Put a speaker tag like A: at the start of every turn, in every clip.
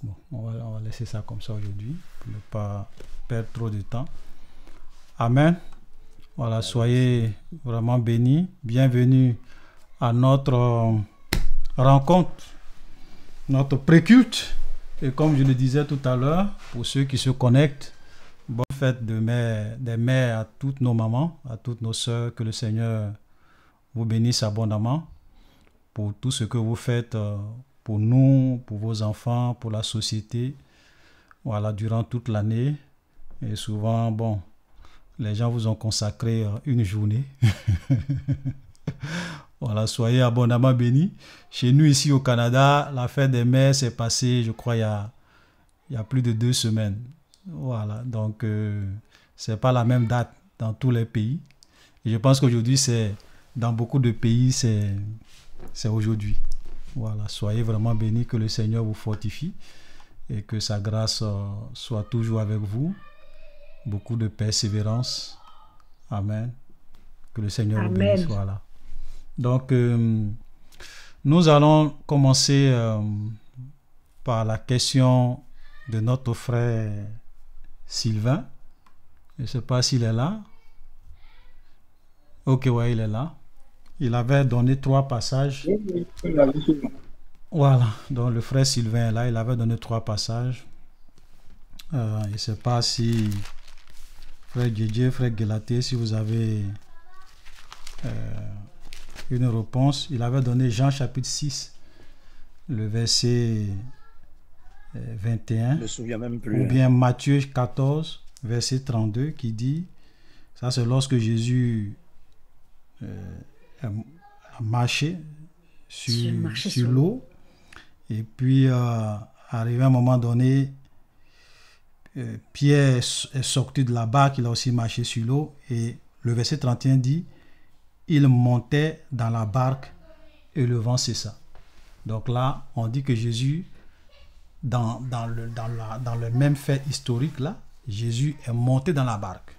A: Bon, on va laisser ça comme ça aujourd'hui pour ne pas perdre trop de temps. Amen. Voilà, soyez vraiment bénis. Bienvenue à notre rencontre, notre pré-culte. Et comme je le disais tout à l'heure, pour ceux qui se connectent, bonne fête des mères à toutes nos mamans, à toutes nos sœurs. Que le Seigneur vous bénisse abondamment pour tout ce que vous faites pour nous, pour vos enfants, pour la société. Voilà, durant toute l'année. Et souvent, bon, les gens vous ont consacré une journée. Voilà, soyez abondamment bénis. Chez nous, ici au Canada, la fête des mères s'est passée, je crois, il y a plus de 2 semaines. Voilà, donc c'est pas la même date dans tous les pays. Et je pense qu'aujourd'hui, dans beaucoup de pays, c'est aujourd'hui. Voilà, soyez vraiment bénis, que le Seigneur vous fortifie et que sa grâce soit toujours avec vous. Beaucoup de persévérance. Amen. Que le Seigneur vous bénisse. Voilà. Donc, nous allons commencer par la question de notre frère Sylvain. Je ne sais pas s'il est là. Ok, ouais, il est là. Il avait donné 3 passages. Voilà, donc le frère Sylvain est là. Il avait donné 3 passages. Je ne sais pas si frère Djedje, frère Gelaté, si vous avez une réponse. Il avait donné Jean chapitre 6, le verset 21.
B: Je me souviens même plus.
A: Ou bien Matthieu 14, verset 32, qui dit, ça c'est lorsque Jésus a marché sur l'eau. Et puis, arrivé à un moment donné, Pierre est sorti de la barque, il a aussi marché sur l'eau. Et le verset 31 dit, il montait dans la barque et le vent cessa. Donc là, on dit que Jésus, dans le même fait historique là, Jésus est monté dans la barque.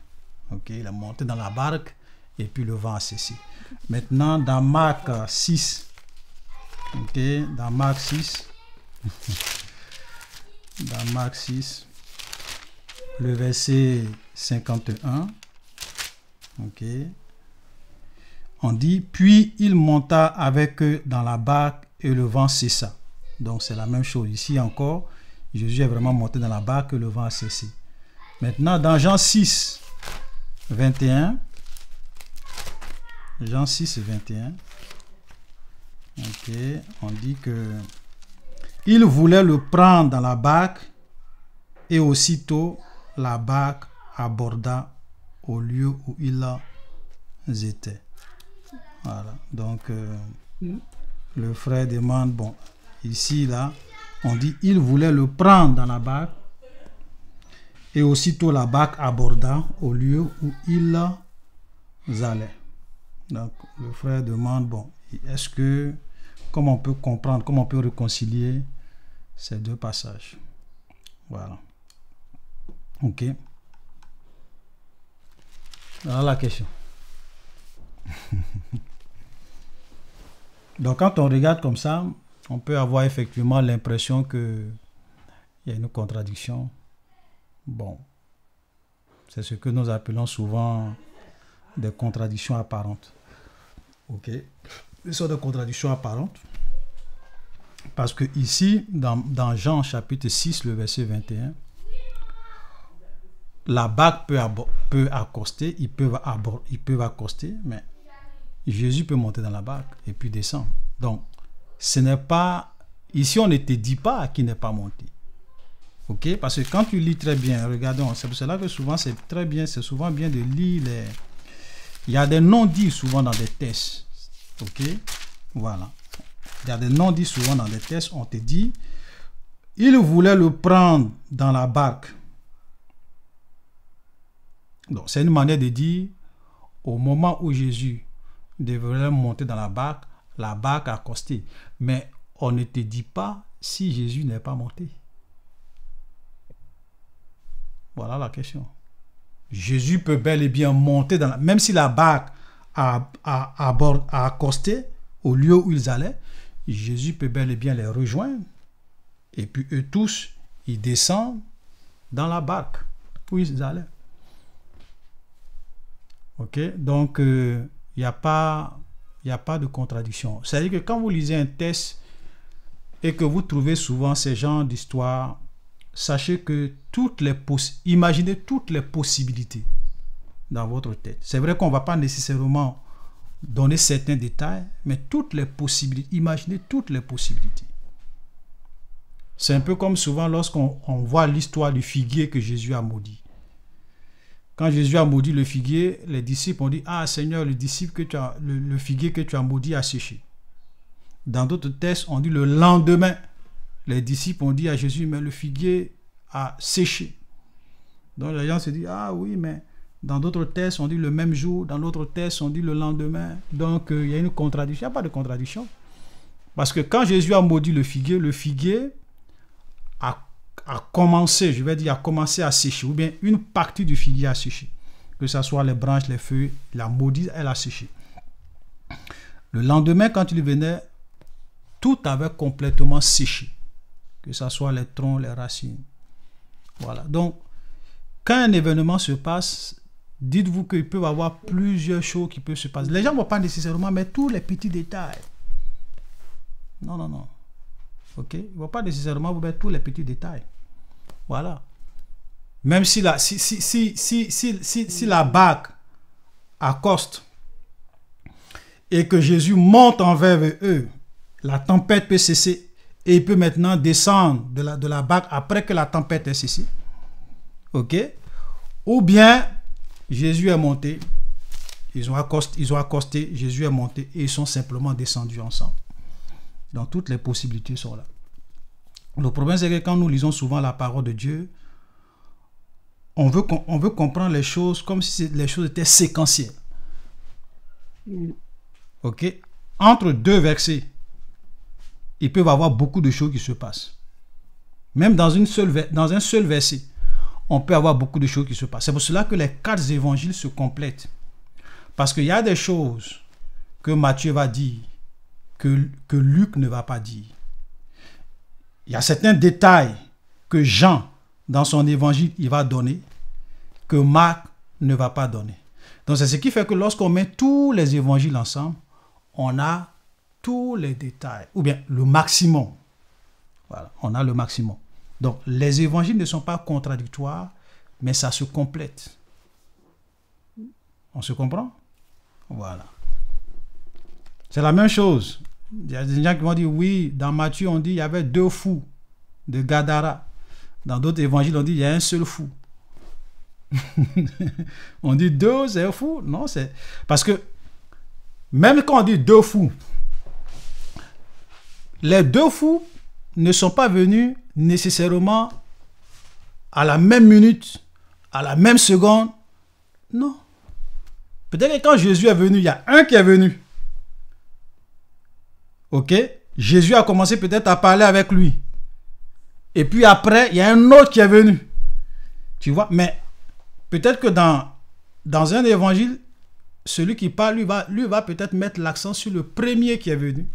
A: Ok, il est monté dans la barque et puis le vent a cessé. Maintenant, dans Marc 6, ok, dans Marc 6, dans Marc 6, le verset 51, ok, on dit, puis il monta avec eux dans la barque et le vent cessa. Donc c'est la même chose. Ici encore, Jésus est vraiment monté dans la barque et le vent a cessé. Maintenant, dans Jean 6, 21, Jean 6, 21, ok, on dit que il voulait le prendre dans la barque et aussitôt la barque aborda au lieu où ils étaient. Voilà, donc le frère demande, bon, ici, là, on dit, il voulait le prendre dans la barque et aussitôt la barque aborda au lieu où ils allaient. Donc, le frère demande, bon, est-ce que, comment on peut comprendre, comment on peut réconcilier ces 2 passages? Voilà. Ok. Voilà la question. Donc, quand on regarde comme ça, on peut avoir effectivement l'impression qu'il y a une contradiction. Bon, c'est ce que nous appelons souvent des contradictions apparentes. Ok, ce sont des contradictions apparentes parce que ici, dans Jean chapitre 6, le verset 21, la barque peut accoster, ils peuvent accoster, mais Jésus peut monter dans la barque et puis descendre. Donc, ce n'est pas... Ici, on ne te dit pas qu'il n'est pas monté. Ok? Parce que quand tu lis très bien, regardons, c'est pour cela que souvent, c'est souvent bien de lire les... Il y a des non-dits souvent dans des textes. Ok? Voilà. Il y a des non-dits souvent dans des textes. On te dit, il voulait le prendre dans la barque. Donc, c'est une manière de dire, au moment où Jésus devrait monter dans la barque a accosté. Mais on ne te dit pas si Jésus n'est pas monté. Voilà la question. Jésus peut bel et bien monter dans même si la barque a accosté au lieu où ils allaient, Jésus peut bel et bien les rejoindre Et puis eux tous, ils descendent dans la barque où ils allaient. Ok, donc il n'y a pas, il a pas de contradiction. C'est-à-dire que quand vous lisez un texte et que vous trouvez souvent ces genres d'histoires, sachez que imaginez toutes les possibilités dans votre tête. C'est vrai qu'on ne va pas nécessairement donner certains détails, mais toutes les possibilités, imaginez toutes les possibilités. C'est un peu comme souvent lorsqu'on voit l'histoire du figuier que Jésus a maudit. Quand Jésus a maudit le figuier, les disciples ont dit: Ah Seigneur, le figuier que tu as maudit a séché. Dans d'autres textes, on dit le lendemain, les disciples ont dit à Jésus: Mais le figuier a séché. Donc les gens se disent: Ah oui, mais dans d'autres textes, on dit le même jour, dans d'autres textes, on dit le lendemain. Donc il y a une contradiction. Il n'y a pas de contradiction. Parce que quand Jésus a maudit le figuier a commencé, je vais dire, a commencé à sécher, ou bien une partie du figuier a séché. Que ce soit les branches, les feuilles, la maudite, elle a séché. Le lendemain, quand il venait, tout avait complètement séché. Que ce soit les troncs, les racines. Voilà. Donc, quand un événement se passe, dites-vous qu'il peut y avoir plusieurs choses qui peuvent se passer. Les gens ne vont pas nécessairement mettre tous les petits détails. Non, non, non. Ok? Ils ne vont pas nécessairement vous mettre tous les petits détails. Voilà. Même si la barque accoste et que Jésus monte envers eux, la tempête peut cesser et il peut maintenant descendre de la barque après que la tempête ait cessé. Ok? Ou bien Jésus est monté, ils ont accosté, Jésus est monté et ils sont simplement descendus ensemble. Donc toutes les possibilités sont là. Le problème, c'est que quand nous lisons souvent la parole de Dieu, on veut comprendre les choses comme si les choses étaient séquentielles. Ok? Entre deux versets, il peut y avoir beaucoup de choses qui se passent. Même dans un seul verset, on peut avoir beaucoup de choses qui se passent. C'est pour cela que les 4 évangiles se complètent. Parce qu'il y a des choses que Matthieu va dire, que Luc ne va pas dire. Il y a certains détails que Jean, dans son évangile, il va donner, que Marc ne va pas donner. Donc c'est ce qui fait que lorsqu'on met tous les évangiles ensemble, on a tous les détails, ou bien le maximum. Voilà, on a le maximum. Donc les évangiles ne sont pas contradictoires, mais ça se complète. On se comprend? Voilà. C'est la même chose. Il y a des gens qui vont dire: oui, dans Matthieu, on dit il y avait 2 fous de Gadara. Dans d'autres évangiles, on dit il y a un seul fou. On dit 2, c'est un fou. Non, c'est... Parce que même quand on dit 2 fous, les 2 fous ne sont pas venus nécessairement à la même minute, à la même seconde. Non. Peut-être que quand Jésus est venu, il y a un qui est venu. Ok? Jésus a commencé peut-être à parler avec lui. Et puis après, il y a un autre qui est venu. Tu vois? Mais peut-être que dans un évangile, celui qui parle, lui va peut-être mettre l'accent sur le premier qui est venu.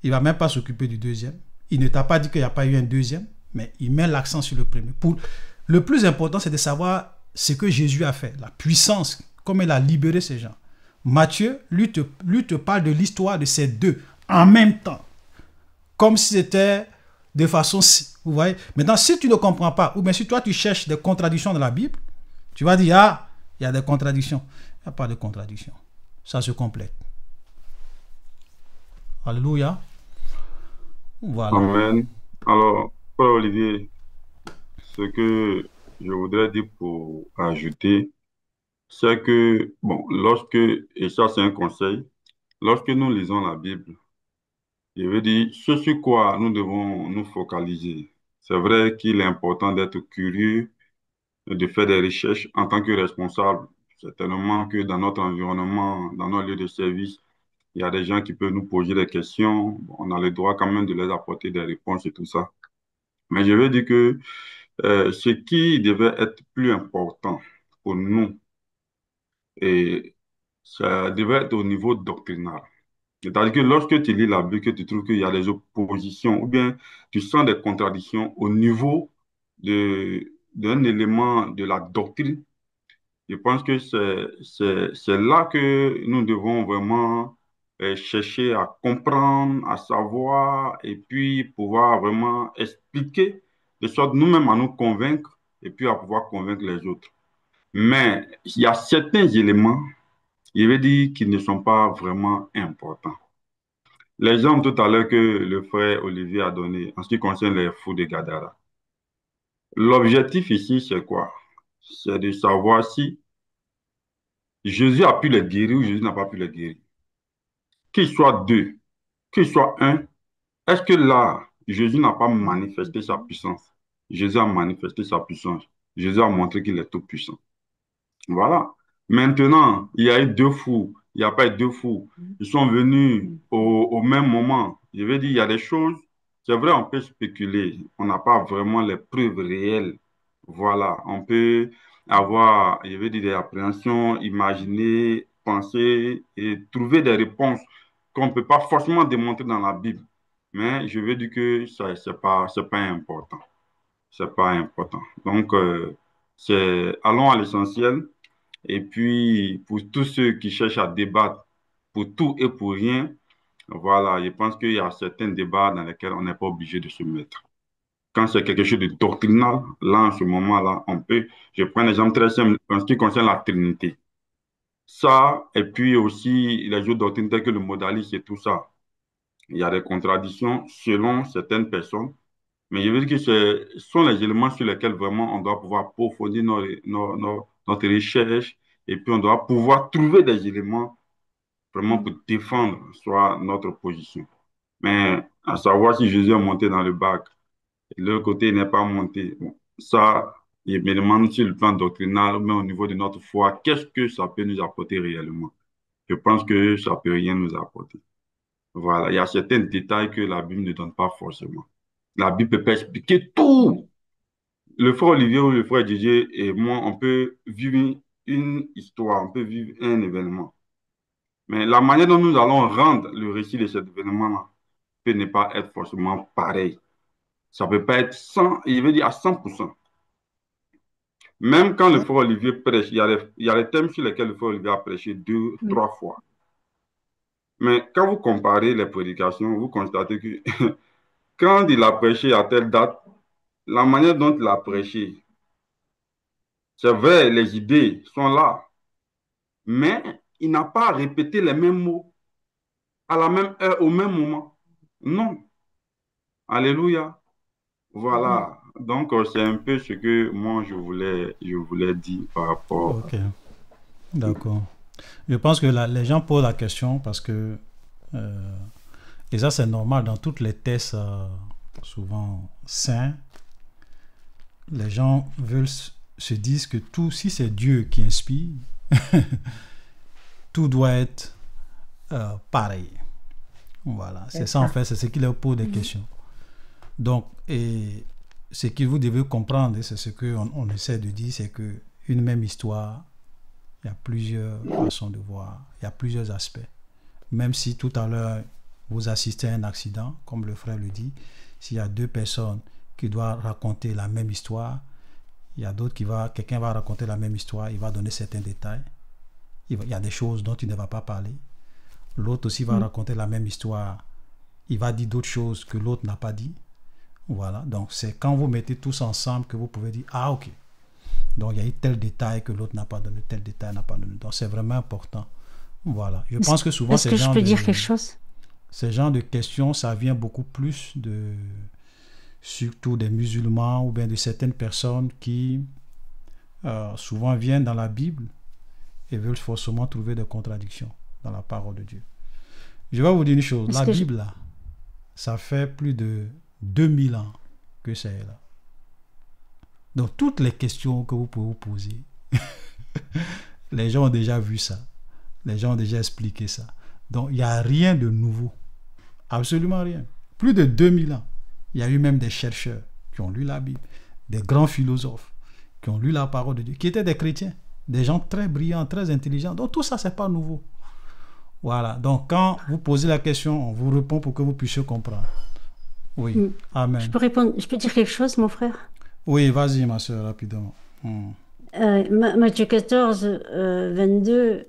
A: Il ne va même pas s'occuper du deuxième. Il ne t'a pas dit qu'il n'y a pas eu un deuxième, mais il met l'accent sur le premier. Le plus important, c'est de savoir ce que Jésus a fait, la puissance, comment il a libéré ces gens. Matthieu, lui te parle de l'histoire de ces deux en même temps. Comme si c'était de façon... Vous voyez? Maintenant, si tu ne comprends pas, ou bien si toi tu cherches des contradictions dans la Bible, tu vas dire: ah, il y a des contradictions. Il n'y a pas de contradictions. Ça se complète. Alléluia. Voilà.
B: Amen. Alors, Paul Olivier, ce que je voudrais dire pour ajouter, c'est que, bon, et ça c'est un conseil, lorsque nous lisons la Bible, je veux dire, ce sur quoi nous devons nous focaliser. C'est vrai qu'il est important d'être curieux, de faire des recherches en tant que responsable. Certainement que dans notre environnement, dans nos lieux de service, il y a des gens qui peuvent nous poser des questions. Bon, on a le droit quand même de leur apporter des réponses et tout ça. Mais je veux dire que ce qui devait être plus important pour nous, et ça devait être au niveau doctrinal. C'est-à-dire que lorsque tu lis la Bible, que tu trouves qu'il y a des oppositions ou bien tu sens des contradictions au niveau d'un élément de la doctrine, je pense que c'est là que nous devons vraiment chercher à comprendre, à savoir et puis pouvoir vraiment expliquer de sorte nous-mêmes à nous convaincre et puis à pouvoir convaincre les autres. Mais il y a certains éléments, je vais dire, qui ne sont pas vraiment importants. L'exemple tout à l'heure que le frère Olivier a donné en ce qui concerne les fous de Gadara. L'objectif ici, c'est quoi? C'est de savoir si Jésus a pu les guérir ou Jésus n'a pas pu les guérir. Qu'il soit deux, qu'il soit un, est-ce que là, Jésus n'a pas manifesté sa puissance? Jésus a manifesté sa puissance. Jésus a montré qu'il est tout puissant. Voilà. Maintenant, il y a eu deux fous. Il n'y a pas eu deux fous. Ils sont venus au même moment. Je veux dire, il y a des choses. C'est vrai, on peut spéculer. On n'a pas vraiment les preuves réelles. Voilà. On peut avoir, je veux dire, des appréhensions, imaginer, penser et trouver des réponses qu'on ne peut pas forcément démontrer dans la Bible. Mais je veux dire que ça, c'est pas important. C'est pas important. Donc, allons à l'essentiel. Et puis, pour tous ceux qui cherchent à débattre pour tout et pour rien, voilà, je pense qu'il y a certains débats dans lesquels on n'est pas obligé de se mettre. Quand c'est quelque chose de doctrinal, là, en ce moment-là, on peut. Je prends un exemple très simple en ce qui concerne la Trinité. Ça, et puis aussi les autres doctrines telles que le modalisme et tout ça. Il y a des contradictions selon certaines personnes. Mais je veux dire que ce sont les éléments sur lesquels vraiment on doit pouvoir approfondir notre recherche et puis on doit pouvoir trouver des éléments vraiment pour défendre soit notre position. Mais à savoir si Jésus est monté dans le bac et de l'autre côté il n'est pas monté, bon, ça, je me demande sur le plan doctrinal, mais au niveau de notre foi, qu'est-ce que ça peut nous apporter réellement? Je pense que ça ne peut rien nous apporter. Voilà, il y a certains détails que la Bible ne donne pas forcément. La Bible ne peut pas expliquer tout. Le frère Olivier ou le frère Didier et moi, on peut vivre une histoire, on peut vivre un événement. Mais la manière dont nous allons rendre le récit de cet événement-là peut ne pas être forcément pareil. Ça ne peut pas être 100, il veut dire à 100%. Même quand le frère Olivier prêche, il y a les thèmes sur lesquels le frère Olivier a prêché deux, trois fois. Mais quand vous comparez les prédications, vous constatez que quand il a prêché à telle date, la manière dont il a prêché, c'est vrai, les idées sont là, mais il n'a pas répété les mêmes mots à la même heure, au même moment. Non. Alléluia. Voilà. Donc, c'est un peu ce que moi, je voulais dire par rapport à...
A: Ok, d'accord. Je pense que les gens posent la question parce que, et ça c'est normal dans toutes les thèses souvent saints, les gens veulent se disent que tout, si c'est Dieu qui inspire, tout doit être pareil. Voilà, c'est ça en fait, c'est ce qui leur pose des questions. Donc, et ce que vous devez comprendre, et c'est ce qu'on essaie de dire, c'est que une même histoire, il y a plusieurs façons de voir, il y a plusieurs aspects. Même si tout à l'heure, vous assistez à un accident, comme le frère le dit, s'il y a deux personnes qui doivent raconter la même histoire, il y a d'autres quelqu'un va raconter la même histoire, il va donner certains détails. Il y a des choses dont il ne va pas parler. L'autre aussi va raconter la même histoire, il va dire d'autres choses que l'autre n'a pas dit. Voilà, donc c'est quand vous mettez tous ensemble que vous pouvez dire, ah ok, donc il y a eu tel détail que l'autre n'a pas donné, tel détail n'a pas donné. Donc c'est vraiment important. Voilà, je pense que souvent
C: Est-ce que je peux dire quelque chose?
A: Ce genre de questions, ça vient beaucoup plus de surtout des musulmans ou bien de certaines personnes qui souvent viennent dans la Bible et veulent forcément trouver des contradictions dans la parole de Dieu. Je vais vous dire une chose, la Bible là, ça fait plus de 2000 ans que c'est là. Donc toutes les questions que vous pouvez vous poser, les gens ont déjà vu ça. Les gens ont déjà expliqué ça. Donc il n'y a rien de nouveau. Absolument rien. Plus de 2000 ans. Il y a eu même des chercheurs qui ont lu la Bible, des grands philosophes qui ont lu la parole de Dieu, qui étaient des chrétiens, des gens très brillants, très intelligents. Donc tout ça, c'est pas nouveau. Voilà. Donc, quand vous posez la question, on vous répond pour que vous puissiez comprendre. Oui.
C: Hmm. Je
A: Amen.
C: peux répondre, je peux dire quelque chose, mon frère?
A: Oui, vas-y, ma soeur, rapidement. Hmm.
C: Matthieu 14, 22,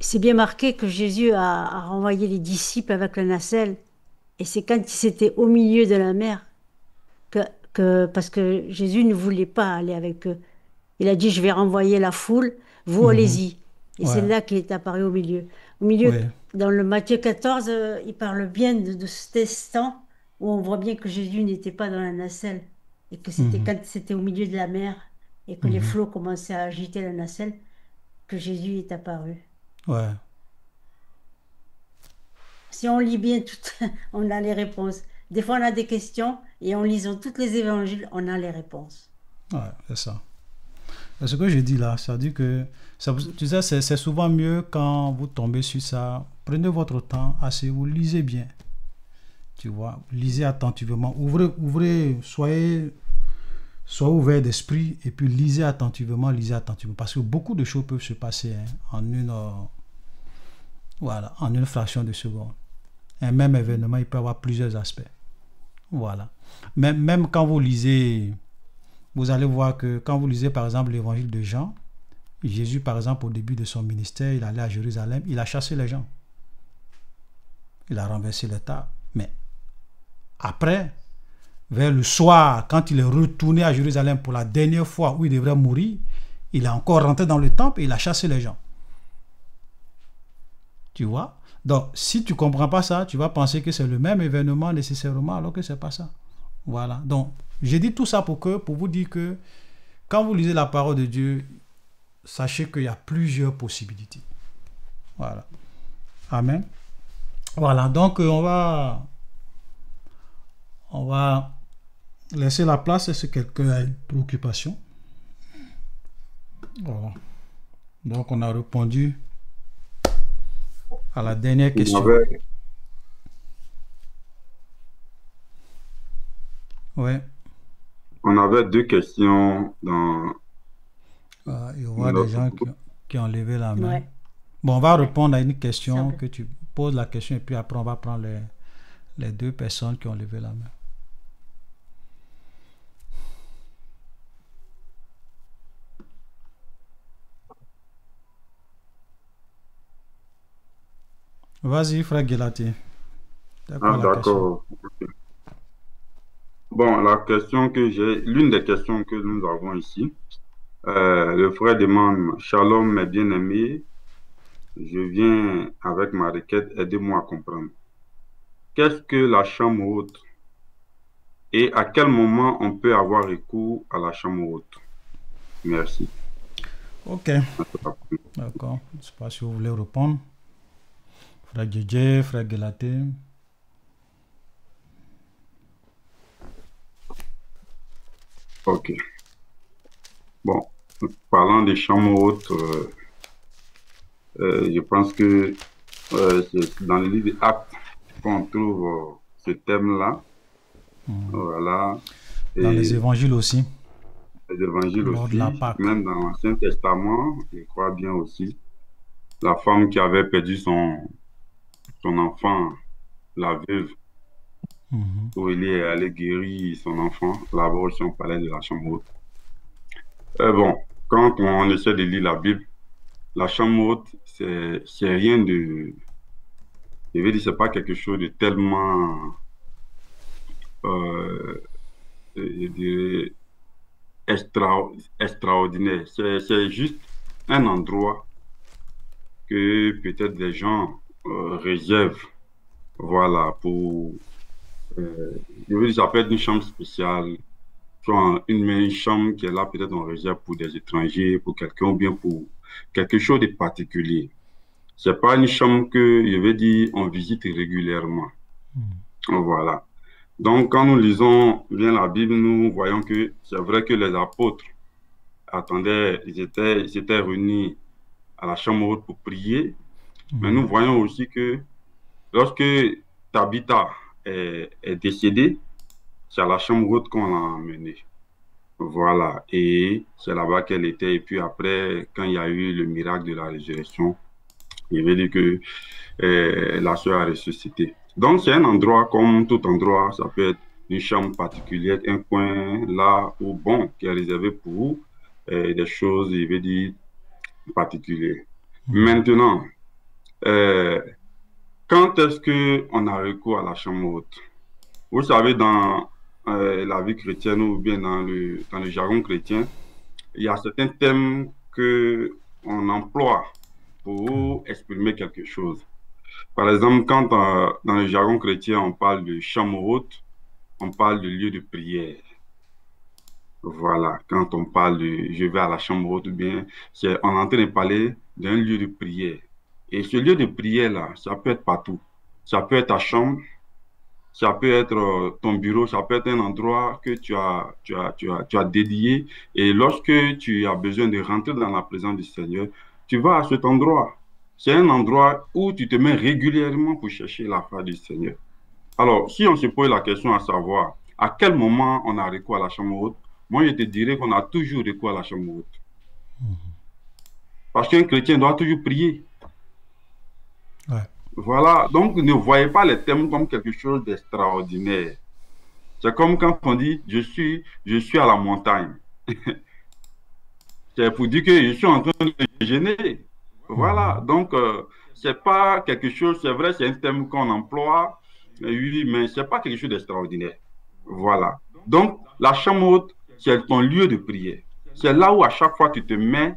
C: c'est bien marqué que Jésus a renvoyé les disciples avec la nacelle. Et c'est quand ils étaient au milieu de la mer que, parce que Jésus ne voulait pas aller avec eux. Il a dit, je vais renvoyer la foule, vous
A: Mhm.
C: allez-y. Et c'est
A: Ouais.
C: là qu'il est apparu au milieu. Au milieu,
A: Oui.
C: dans le Matthieu 14, il parle bien de cet instant où on voit bien que Jésus n'était pas dans la nacelle et que c'était
A: Mhm.
C: quand c'était au milieu de la mer et que les
A: Mhm.
C: flots commençaient à agiter la nacelle que Jésus est apparu.
A: Ouais.
C: Si on lit bien tout, on a les réponses. Des fois, on a des questions et en lisant tous les évangiles, on a les réponses.
A: Ouais, c'est ça. C'est ce que je dis là, ça dit que tu sais, c'est souvent mieux quand vous tombez sur ça. Prenez votre temps, asseyez-vous, lisez bien. Tu vois, lisez attentivement. Ouvrez, soyez ouvert d'esprit et puis lisez attentivement, lisez attentivement. Parce que beaucoup de choses peuvent se passer hein, voilà, en une fraction de seconde. Un même événement, il peut avoir plusieurs aspects. Voilà. Même quand vous lisez, vous allez voir que quand vous lisez par exemple l'évangile de Jean, Jésus par exemple au début de son ministère, il allait à Jérusalem, il a chassé les gens. Il a renversé les tables. Mais après, vers le soir, quand il est retourné à Jérusalem pour la dernière fois où il devrait mourir, il est encore rentré dans le temple et il a chassé les gens. Tu vois? Donc, si tu ne comprends pas ça, tu vas penser que c'est le même événement nécessairement, alors que ce n'est pas ça. Voilà. Donc, j'ai dit tout ça pour vous dire que quand vous lisez la parole de Dieu, sachez qu'il y a plusieurs possibilités. Voilà. Amen. Voilà. Donc, on va laisser la place si quelqu'un a une préoccupation. Voilà. Donc, on a répondu à la dernière question. Ouais.
B: On avait deux questions dans
A: Il y aura des
B: notre
A: gens
B: groupe.
A: qui ont levé la main.
C: Ouais.
A: Bon, on va répondre à une question
C: Simple.
A: que tu poses la question et puis après on va prendre les deux personnes qui ont levé la main. Vas-y, frère Gelati. C'est quoi
B: Ah,
A: la question?
B: d'accord. Bon, la question que j'ai, l'une des questions que nous avons ici, le frère demande, Shalom, mes bien-aimés, je viens avec ma requête, aidez-moi à comprendre. Qu'est-ce que la chambre haute et à quel moment on peut avoir recours à la chambre haute? Merci.
A: Ok, d'accord. Je ne sais pas si vous voulez répondre. Frère Djedje, frère Gelati.
B: Ok. Bon, parlant des chambres hautes, je pense que c'est dans le livre Actes qu'on trouve ce thème-là. Voilà.
A: Dans les
B: Et
A: évangiles aussi,
B: les évangiles
A: lors de la
B: aussi,
A: Pâque.
B: même dans l'Ancien Testament, je crois bien aussi, la femme qui avait perdu son enfant, la veuve,
A: Mhm.
B: où il est allé guérir son enfant, là-bas aussi on parlait de la chambre haute. Bon, quand on essaie de lire la Bible, la chambre haute, c'est rien de, je veux dire, c'est pas quelque chose de tellement, euh, je dirais, extraordinaire. C'est juste un endroit que peut-être des gens réservent, voilà, pour, je veux dire, ça peut être une chambre spéciale, soit une chambre qui est là, peut-être on réserve pour des étrangers, pour quelqu'un, ou bien pour quelque chose de particulier. C'est pas une chambre que, je veux dire, on visite régulièrement. Voilà. Donc, quand nous lisons bien la Bible, nous voyons que c'est vrai que les apôtres attendaient, ils s'étaient réunis à la chambre haute pour prier, mais nous voyons aussi que lorsque Tabitha est décédée, c'est à la chambre haute qu'on l'a emmenée. Voilà. Et c'est là-bas qu'elle était. Et puis après, quand il y a eu le miracle de la résurrection, Il veut dire que la sœur a ressuscité. Donc, c'est un endroit, comme tout endroit, ça peut être une chambre particulière, un coin là où, bon, qui est réservé pour des choses, il veut dire, particulières. Maintenant, euh, quand est-ce qu'on a recours à la chambre haute? Vous savez, dans la vie chrétienne ou bien dans le jargon chrétien, il y a certains thèmes que on emploie pour exprimer quelque chose. Par exemple, quand dans le jargon chrétien, on parle de chambre haute, on parle de lieu de prière. Voilà, quand on parle de je vais à la chambre haute, ou bien on est en train de parler d'un lieu de prière. Et ce lieu de prière-là, ça peut être partout. Ça peut être ta chambre, ça peut être ton bureau, ça peut être un endroit que tu as dédié. Et lorsque tu as besoin de rentrer dans la présence du Seigneur, tu vas à cet endroit. C'est un endroit où tu te mets régulièrement pour chercher la face du Seigneur. Alors, si on se pose la question à savoir à quel moment on a recours à la chambre haute, moi je te dirais qu'on a toujours recours à la chambre haute. Parce qu'un chrétien doit toujours prier.
A: Ouais.
B: Voilà, donc ne voyez pas les thèmes comme quelque chose d'extraordinaire. C'est comme quand on dit je suis à la montagne. C'est pour dire que je suis en train de gêner. Voilà, donc c'est pas quelque chose, c'est vrai, c'est un thème qu'on emploie, oui, mais c'est pas quelque chose d'extraordinaire. Voilà. Donc, la chambre haute, c'est ton lieu de prière. C'est là où à chaque fois tu te mets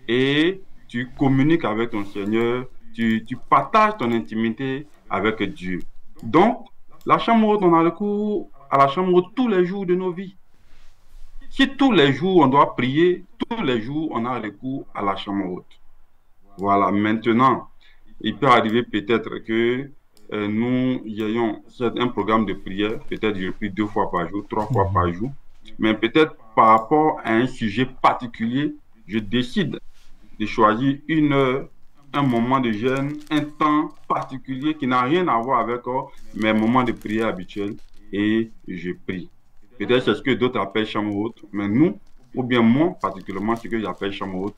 B: et tu communiques avec ton Seigneur, tu partages ton intimité avec Dieu. Donc, la chambre haute, on a recours à la chambre haute tous les jours de nos vies. Si tous les jours on doit prier, tous les jours on a recours à la chambre haute. Voilà, maintenant, il peut arriver peut-être que nous ayons un programme de prière, peut-être je prie 2 fois par jour, 3 fois par jour, mais peut-être par rapport à un sujet particulier, je décide de choisir une heure, un moment de jeûne, un temps particulier qui n'a rien à voir avec mes moments de prière habituels et je prie. Peut-être c'est ce que d'autres appellent chambre haute, mais nous, ou bien moi particulièrement, ce que j'appelle chambre haute,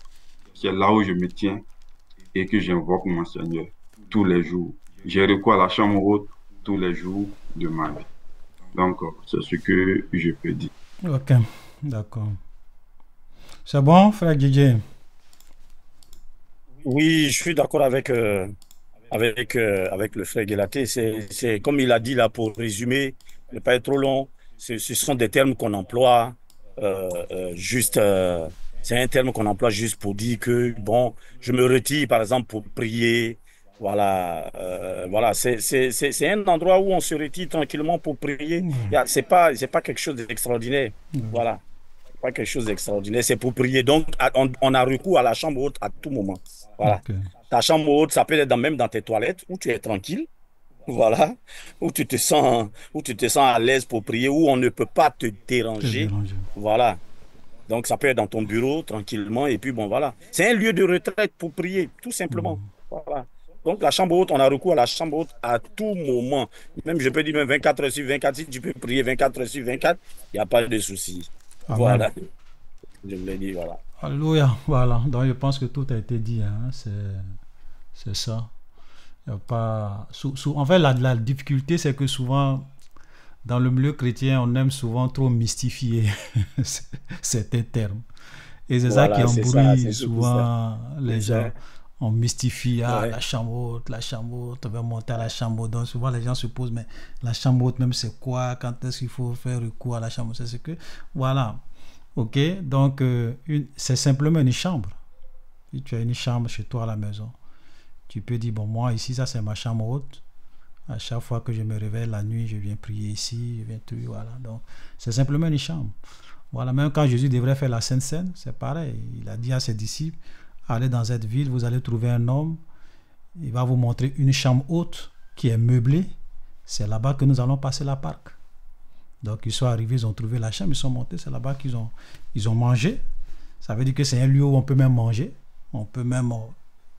B: c'est là où je me tiens et que j'invoque mon Seigneur tous les jours. J'ai recours à la chambre haute tous les jours de ma vie. Donc, c'est ce que je peux dire.
A: Ok, d'accord. C'est bon, frère DJ?
D: Oui, je suis d'accord avec le frère Guelaté. C'est comme il a dit là, pour résumer, ne pas être trop long, ce sont des termes qu'on emploie juste. C'est un terme qu'on emploie juste pour dire que, bon, je me retire, par exemple, pour prier. Voilà, voilà, c'est un endroit où on se retire tranquillement pour prier. C'est pas quelque chose d'extraordinaire. Voilà, pas quelque chose d'extraordinaire, c'est pour prier. Donc, on a recours à la chambre haute à tout moment. Voilà.
A: Ok.
D: Ta chambre haute, ça peut être même dans tes toilettes où tu es tranquille. Voilà, où tu te sens à l'aise pour prier, où on ne peut pas te
A: Te
D: déranger.
A: déranger.
D: Voilà. Donc, ça peut être dans ton bureau, tranquillement, et puis bon, voilà. C'est un lieu de retraite pour prier, tout simplement. Voilà. Donc, la chambre haute, on a recours à la chambre haute à tout moment. Même, je peux dire, même 24 heures sur 24, si tu peux prier 24 heures sur 24, il n'y a pas de souci.
A: Amen.
D: Voilà. Je me l'ai dit, voilà.
A: Alléluia. Voilà. Donc, je pense que tout a été dit. Hein. C'est ça. Y a pas... en fait, la difficulté, c'est que souvent, dans le milieu chrétien, on aime souvent trop mystifier certains termes. Et c'est ça qui
D: Voilà, c'est ça,
A: embrouille
D: c'est surtout ça.
A: souvent les
D: C'est
A: gens.
D: ça.
A: On mystifie,
D: Ouais.
A: la chambre haute, on va monter à la chambre haute. Donc souvent les gens se posent, mais la chambre haute même c'est quoi? Quand est-ce qu'il faut faire recours à la chambre haute? C'est que, voilà. Ok, donc c'est simplement une chambre. Si tu as une chambre chez toi à la maison, tu peux dire, bon, moi ici, ça c'est ma chambre haute. À chaque fois que je me réveille la nuit, je viens prier ici, je viens prier, voilà. Donc, c'est simplement une chambre. Voilà, même quand Jésus devrait faire la Sainte Seine, c'est pareil. Il a dit à ses disciples, allez dans cette ville, vous allez trouver un homme, il va vous montrer une chambre haute qui est meublée. C'est là-bas que nous allons passer la Pâque. Donc, ils sont arrivés, ils ont trouvé la chambre, ils sont montés, c'est là-bas qu'ils ont mangé. Ça veut dire que c'est un lieu où on peut même manger, on peut même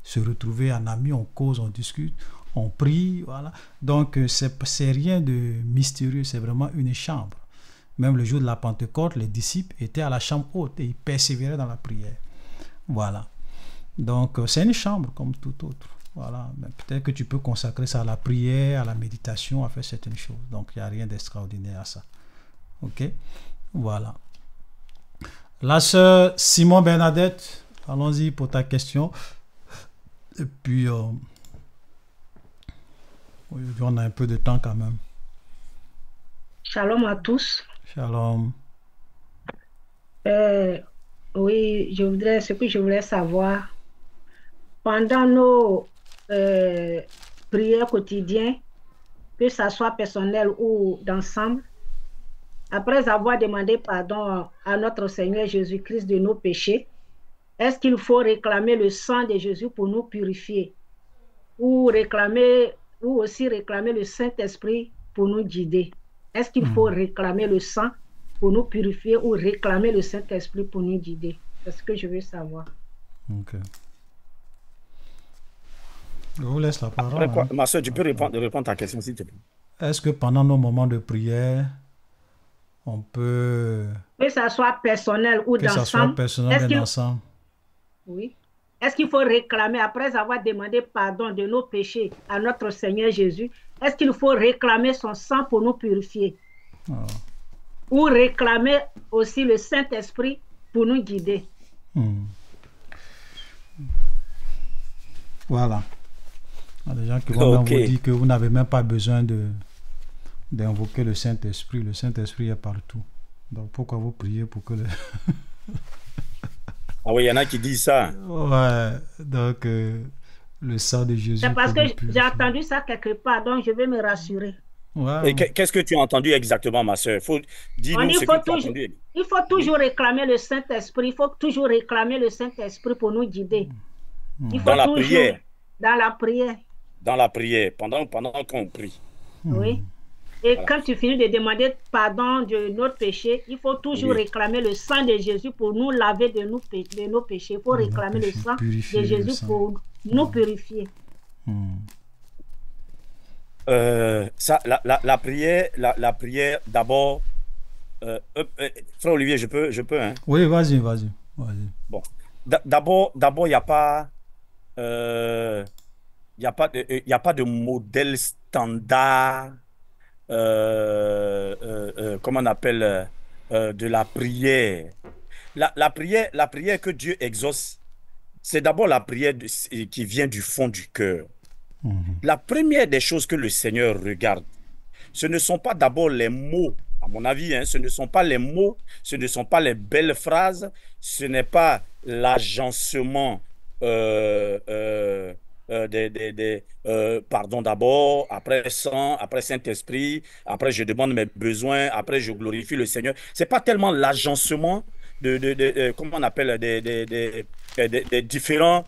A: se retrouver en amis, on cause, on discute, on prie, voilà. Donc, c'est rien de mystérieux, c'est vraiment une chambre. Même le jour de la Pentecôte, les disciples étaient à la chambre haute et ils persévéraient dans la prière. Voilà. Donc, c'est une chambre comme tout autre. Voilà, mais peut-être que tu peux consacrer ça à la prière, à la méditation, à faire certaines choses. Donc, il n'y a rien d'extraordinaire à ça. Ok? Voilà. La sœur Simon Bernadette, allons-y pour ta question. Et puis, aujourd'hui, on a un peu de temps quand même.
E: Shalom à tous.
A: Shalom.
E: Oui, ce que je voulais savoir, pendant nos prières quotidiennes, que ça soit personnel ou d'ensemble, après avoir demandé pardon à notre Seigneur Jésus-Christ de nos péchés, est-ce qu'il faut réclamer le sang de Jésus pour nous purifier ou aussi réclamer le Saint-Esprit pour nous guider? Est-ce qu'il faut réclamer le sang pour nous purifier ou réclamer le Saint-Esprit pour nous guider? C'est ce que je veux savoir.
A: Ok. Je vous laisse la parole.
D: Après quoi, ma soeur, tu peux répondre à ta question, s'il te plaît.
A: Est-ce que pendant nos moments de prière, on peut...
E: Que ça soit personnel ou
A: que ça soit
E: d'ensemble.
A: personnel ou d'ensemble.
E: Oui. Est-ce qu'il faut réclamer, après avoir demandé pardon de nos péchés à notre Seigneur Jésus, est-ce qu'il faut réclamer son sang pour nous purifier? Ou réclamer aussi le Saint-Esprit pour nous guider?
A: Voilà. Il y a des gens qui vont même vous dire que vous n'avez même pas besoin d'invoquer le Saint-Esprit. Le Saint-Esprit est partout. Donc pourquoi vous priez pour que le...
D: Ah oui, il y en a qui disent ça.
A: Ouais, donc le sang de Jésus.
E: C'est parce que j'ai entendu ça quelque part, donc je vais me rassurer.
A: Ouais.
D: Et qu'est-ce que tu as entendu exactement, ma soeur? Dis-nous ce que tu as entendu.
E: Il faut toujours réclamer le Saint-Esprit. Il faut toujours réclamer le Saint-Esprit pour nous guider. Il faut
D: dans la prière.
E: Dans la prière.
D: Dans la prière, pendant qu'on prie.
E: Oui. Et quand tu finis de demander pardon de notre péché, il faut toujours réclamer le sang de Jésus pour nous laver de nos péchés. Il faut réclamer le sang de Jésus pour nous purifier.
D: La prière d'abord. Frère Olivier, je peux hein?
A: Oui, vas-y.
D: Bon. D'abord, il n'y a pas... il n'y a pas de modèle standard, comment on appelle, de la prière. La prière que Dieu exauce, c'est d'abord la prière qui vient du fond du cœur. La première des choses que le Seigneur regarde, ce ne sont pas d'abord les mots, à mon avis, hein, ce ne sont pas les mots, ce ne sont pas les belles phrases, ce n'est pas l'agencement pardon d'abord, après sang, après Saint-Esprit, après je demande mes besoins, après je glorifie le Seigneur. C'est pas tellement l'agencement comment on appelle, des différents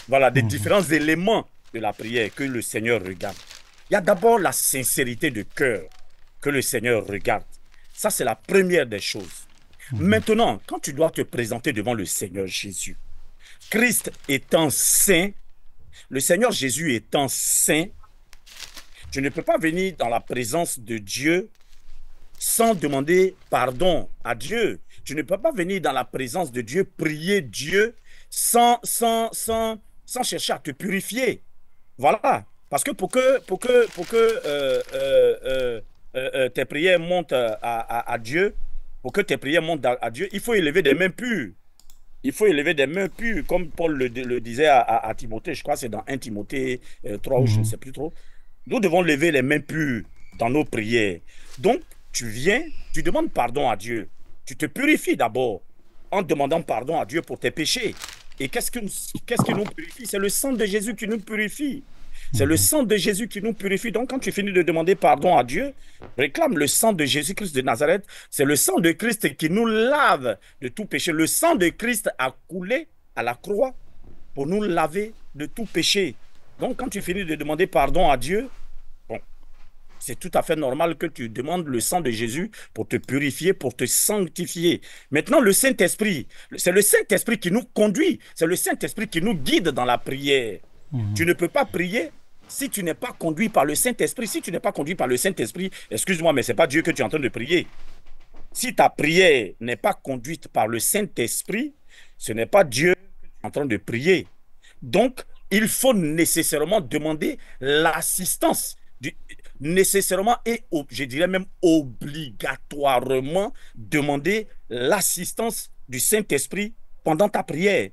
D: voilà, des différents éléments de la prière que le Seigneur regarde. Il y a d'abord la sincérité de cœur que le Seigneur regarde. Ça, c'est la première des choses. Maintenant, quand tu dois te présenter devant le Seigneur Jésus, Christ étant saint, le Seigneur Jésus étant saint, tu ne peux pas venir dans la présence de Dieu sans demander pardon à Dieu. Tu ne peux pas venir dans la présence de Dieu, prier Dieu sans chercher à te purifier. Voilà. Parce que pour que tes prières montent à Dieu, pour que tes prières montent à Dieu, il faut élever des mains pures. Il faut élever des mains pures, comme Paul le disait à Timothée, je crois que c'est dans 1 Timothée 3 ou je ne sais plus trop. Nous devons lever les mains pures dans nos prières. Donc, tu viens, tu demandes pardon à Dieu. Tu te purifies d'abord en demandant pardon à Dieu pour tes péchés. Et qu'est-ce qui nous purifie? C'est le sang de Jésus qui nous purifie. C'est le sang de Jésus qui nous purifie. Donc, quand tu finis de demander pardon à Dieu, réclame le sang de Jésus-Christ de Nazareth. C'est le sang de Christ qui nous lave de tout péché. Le sang de Christ a coulé à la croix pour nous laver de tout péché. Donc, quand tu finis de demander pardon à Dieu, bon, c'est tout à fait normal que tu demandes le sang de Jésus pour te purifier, pour te sanctifier. Maintenant, le Saint-Esprit, c'est le Saint-Esprit qui nous conduit. C'est le Saint-Esprit qui nous guide dans la prière. Tu ne peux pas prier si tu n'es pas conduit par le Saint-Esprit. Si tu n'es pas conduit par le Saint-Esprit, excuse-moi, mais ce n'est pas Dieu que tu es en train de prier. Si ta prière n'est pas conduite par le Saint-Esprit, ce n'est pas Dieu que tu es en train de prier. Donc, il faut nécessairement demander l'assistance, nécessairement et je dirais même obligatoirement demander l'assistance du Saint-Esprit pendant ta prière.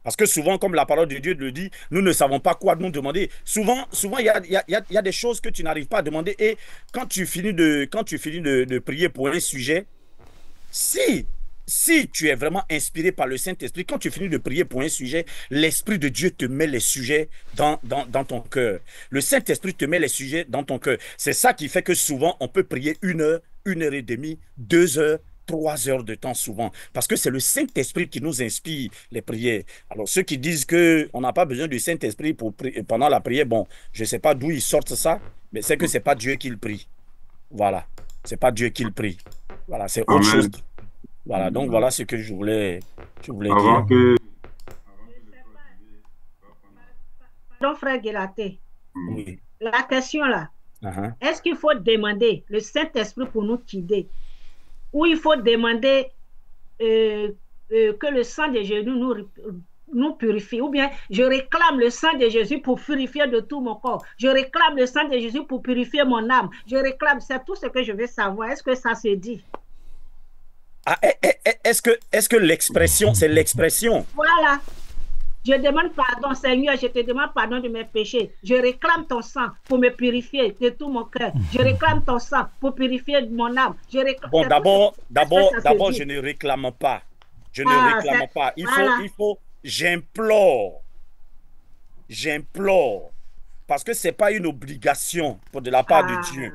D: Parce que souvent, comme la parole de Dieu le dit, nous ne savons pas quoi nous demander. Souvent, il y a des choses que tu n'arrives pas à demander. Et quand tu finis de prier pour un sujet, si tu es vraiment inspiré par le Saint-Esprit, quand tu finis de prier pour un sujet, l'Esprit de Dieu te met les sujets dans ton cœur. Le Saint-Esprit te met les sujets dans ton cœur. C'est ça qui fait que souvent, on peut prier 1 heure et demie, 2 heures, 3 heures de temps souvent. Parce que c'est le Saint-Esprit qui nous inspire les prières. Alors, ceux qui disent qu'on n'a pas besoin du Saint-Esprit pendant la prière, bon, je ne sais pas d'où ils sortent ça, mais c'est que ce n'est pas Dieu qui le prie. Voilà. Ce n'est pas Dieu qui le prie. Voilà, c'est autre chose. Voilà, donc voilà ce que je voulais
B: Avant
D: dire.
B: que...
E: Pardon, frère Guélaté.
D: Oui.
E: La question là, est-ce qu'il faut demander le Saint-Esprit pour nous guider? Ou il faut demander que le sang de Jésus nous purifie? Ou bien je réclame le sang de Jésus pour purifier de tout mon corps? Je réclame le sang de Jésus pour purifier mon âme? Je réclame, c'est tout ce que je veux savoir. Est-ce que ça se dit?
D: Est-ce que l'expression, c'est l'expression?
E: Voilà. Je demande pardon, Seigneur, je te demande pardon de mes péchés. Je réclame ton sang pour me purifier de tout mon cœur. Je réclame ton sang pour purifier mon âme.
D: Bon, d'abord, je ne réclame pas. Je ne réclame pas. Il faut, j'implore. J'implore. Parce que ce n'est pas une obligation de la part de Dieu.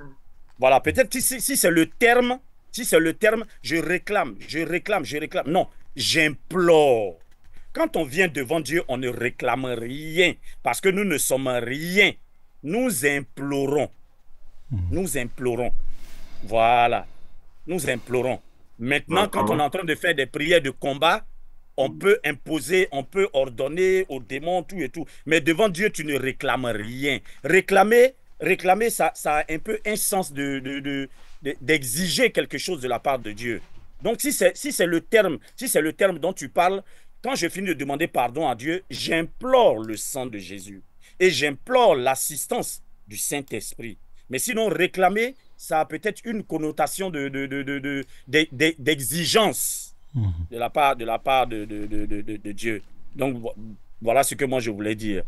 D: Voilà, peut-être si c'est le terme, je réclame. Non, j'implore. Quand on vient devant Dieu, on ne réclame rien. Parce que nous ne sommes rien. Nous implorons. Nous implorons. Voilà. Nous implorons. Maintenant, quand on est en train de faire des prières de combat, on peut imposer, on peut ordonner aux démons, tout et tout. Mais devant Dieu, tu ne réclames rien. Réclamer, ça a un peu un sens d'exiger quelque chose de la part de Dieu. Donc, si c'est le terme dont tu parles, quand je finis de demander pardon à Dieu, j'implore le sang de Jésus et j'implore l'assistance du Saint-Esprit. Mais sinon, réclamer, ça a peut-être une connotation d'exigence de la part de Dieu. Donc, voilà ce que moi je voulais dire,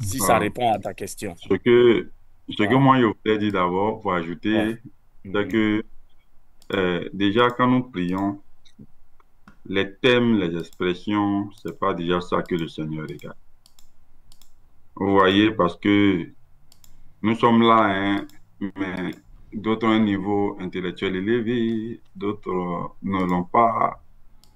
D: si ça répond à ta question.
B: Ce que moi je voulais dire d'abord, pour ajouter, c'est que déjà quand nous prions, les thèmes, les expressions, c'est pas déjà ça que le Seigneur regarde. Vous voyez, parce que nous sommes là, hein, mais d'autres ont un niveau intellectuel élevé, d'autres ne l'ont pas,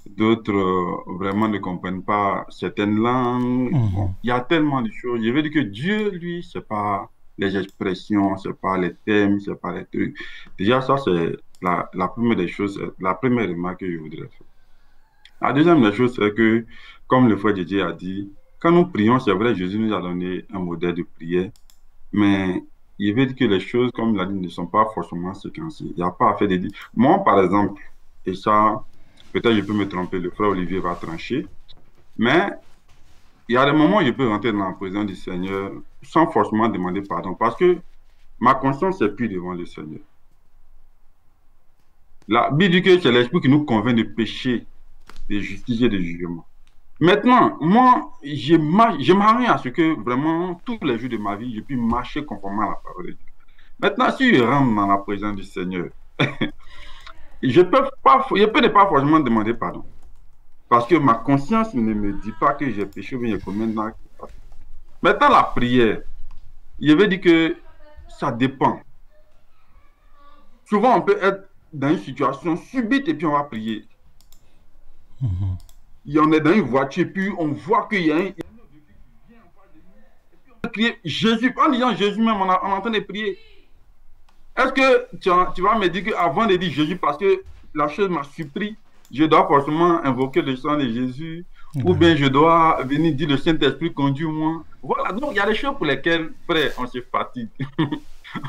B: d'autres vraiment ne comprennent pas certaines langues. Bon, il y a tellement de choses. Je veux dire que Dieu, lui, c'est pas les expressions, c'est pas les thèmes, c'est pas les trucs. Déjà, ça, c'est la première des choses, la première remarque que je voudrais faire. La deuxième des choses, c'est que, comme le frère Didier a dit, quand nous prions, c'est vrai, Jésus nous a donné un modèle de prière, mais il veut dire que les choses, comme il a dit, ne sont pas forcément séquencées. Il n'y a pas à faire des... Moi, par exemple, et ça, peut-être je peux me tromper, le frère Olivier va trancher, mais il y a des moments où je peux rentrer dans la présence du Seigneur sans forcément demander pardon, parce que ma conscience n'est plus devant le Seigneur. La Bible dit que c'est l'Esprit qui nous convainc de péché, de justice et de jugement. Maintenant, moi, je m'arrête à ce que vraiment, tous les jours de ma vie, je puisse marcher conformément à la parole de Dieu. Maintenant, si je rentre dans la présence du Seigneur, je peux ne pas forcément demander pardon. Parce que ma conscience ne me dit pas que j'ai péché ou bien j'ai commis un acte. Maintenant, la prière, je veux dire que ça dépend. Souvent, on peut être dans une situation subite et puis on va prier. On est dans une voiture et puis on voit qu'il y a un véhicule qui vient en face de nous et puis on crie Jésus. En disant Jésus même, on est en train de prier. Est-ce que tu vas me dire qu'avant de dire Jésus, parce que la chose m'a surpris, je dois forcément invoquer le sang de Jésus ou bien je dois venir dire le Saint-Esprit conduis-moi. Voilà, donc il y a des choses pour lesquelles, frère, on se fatigue.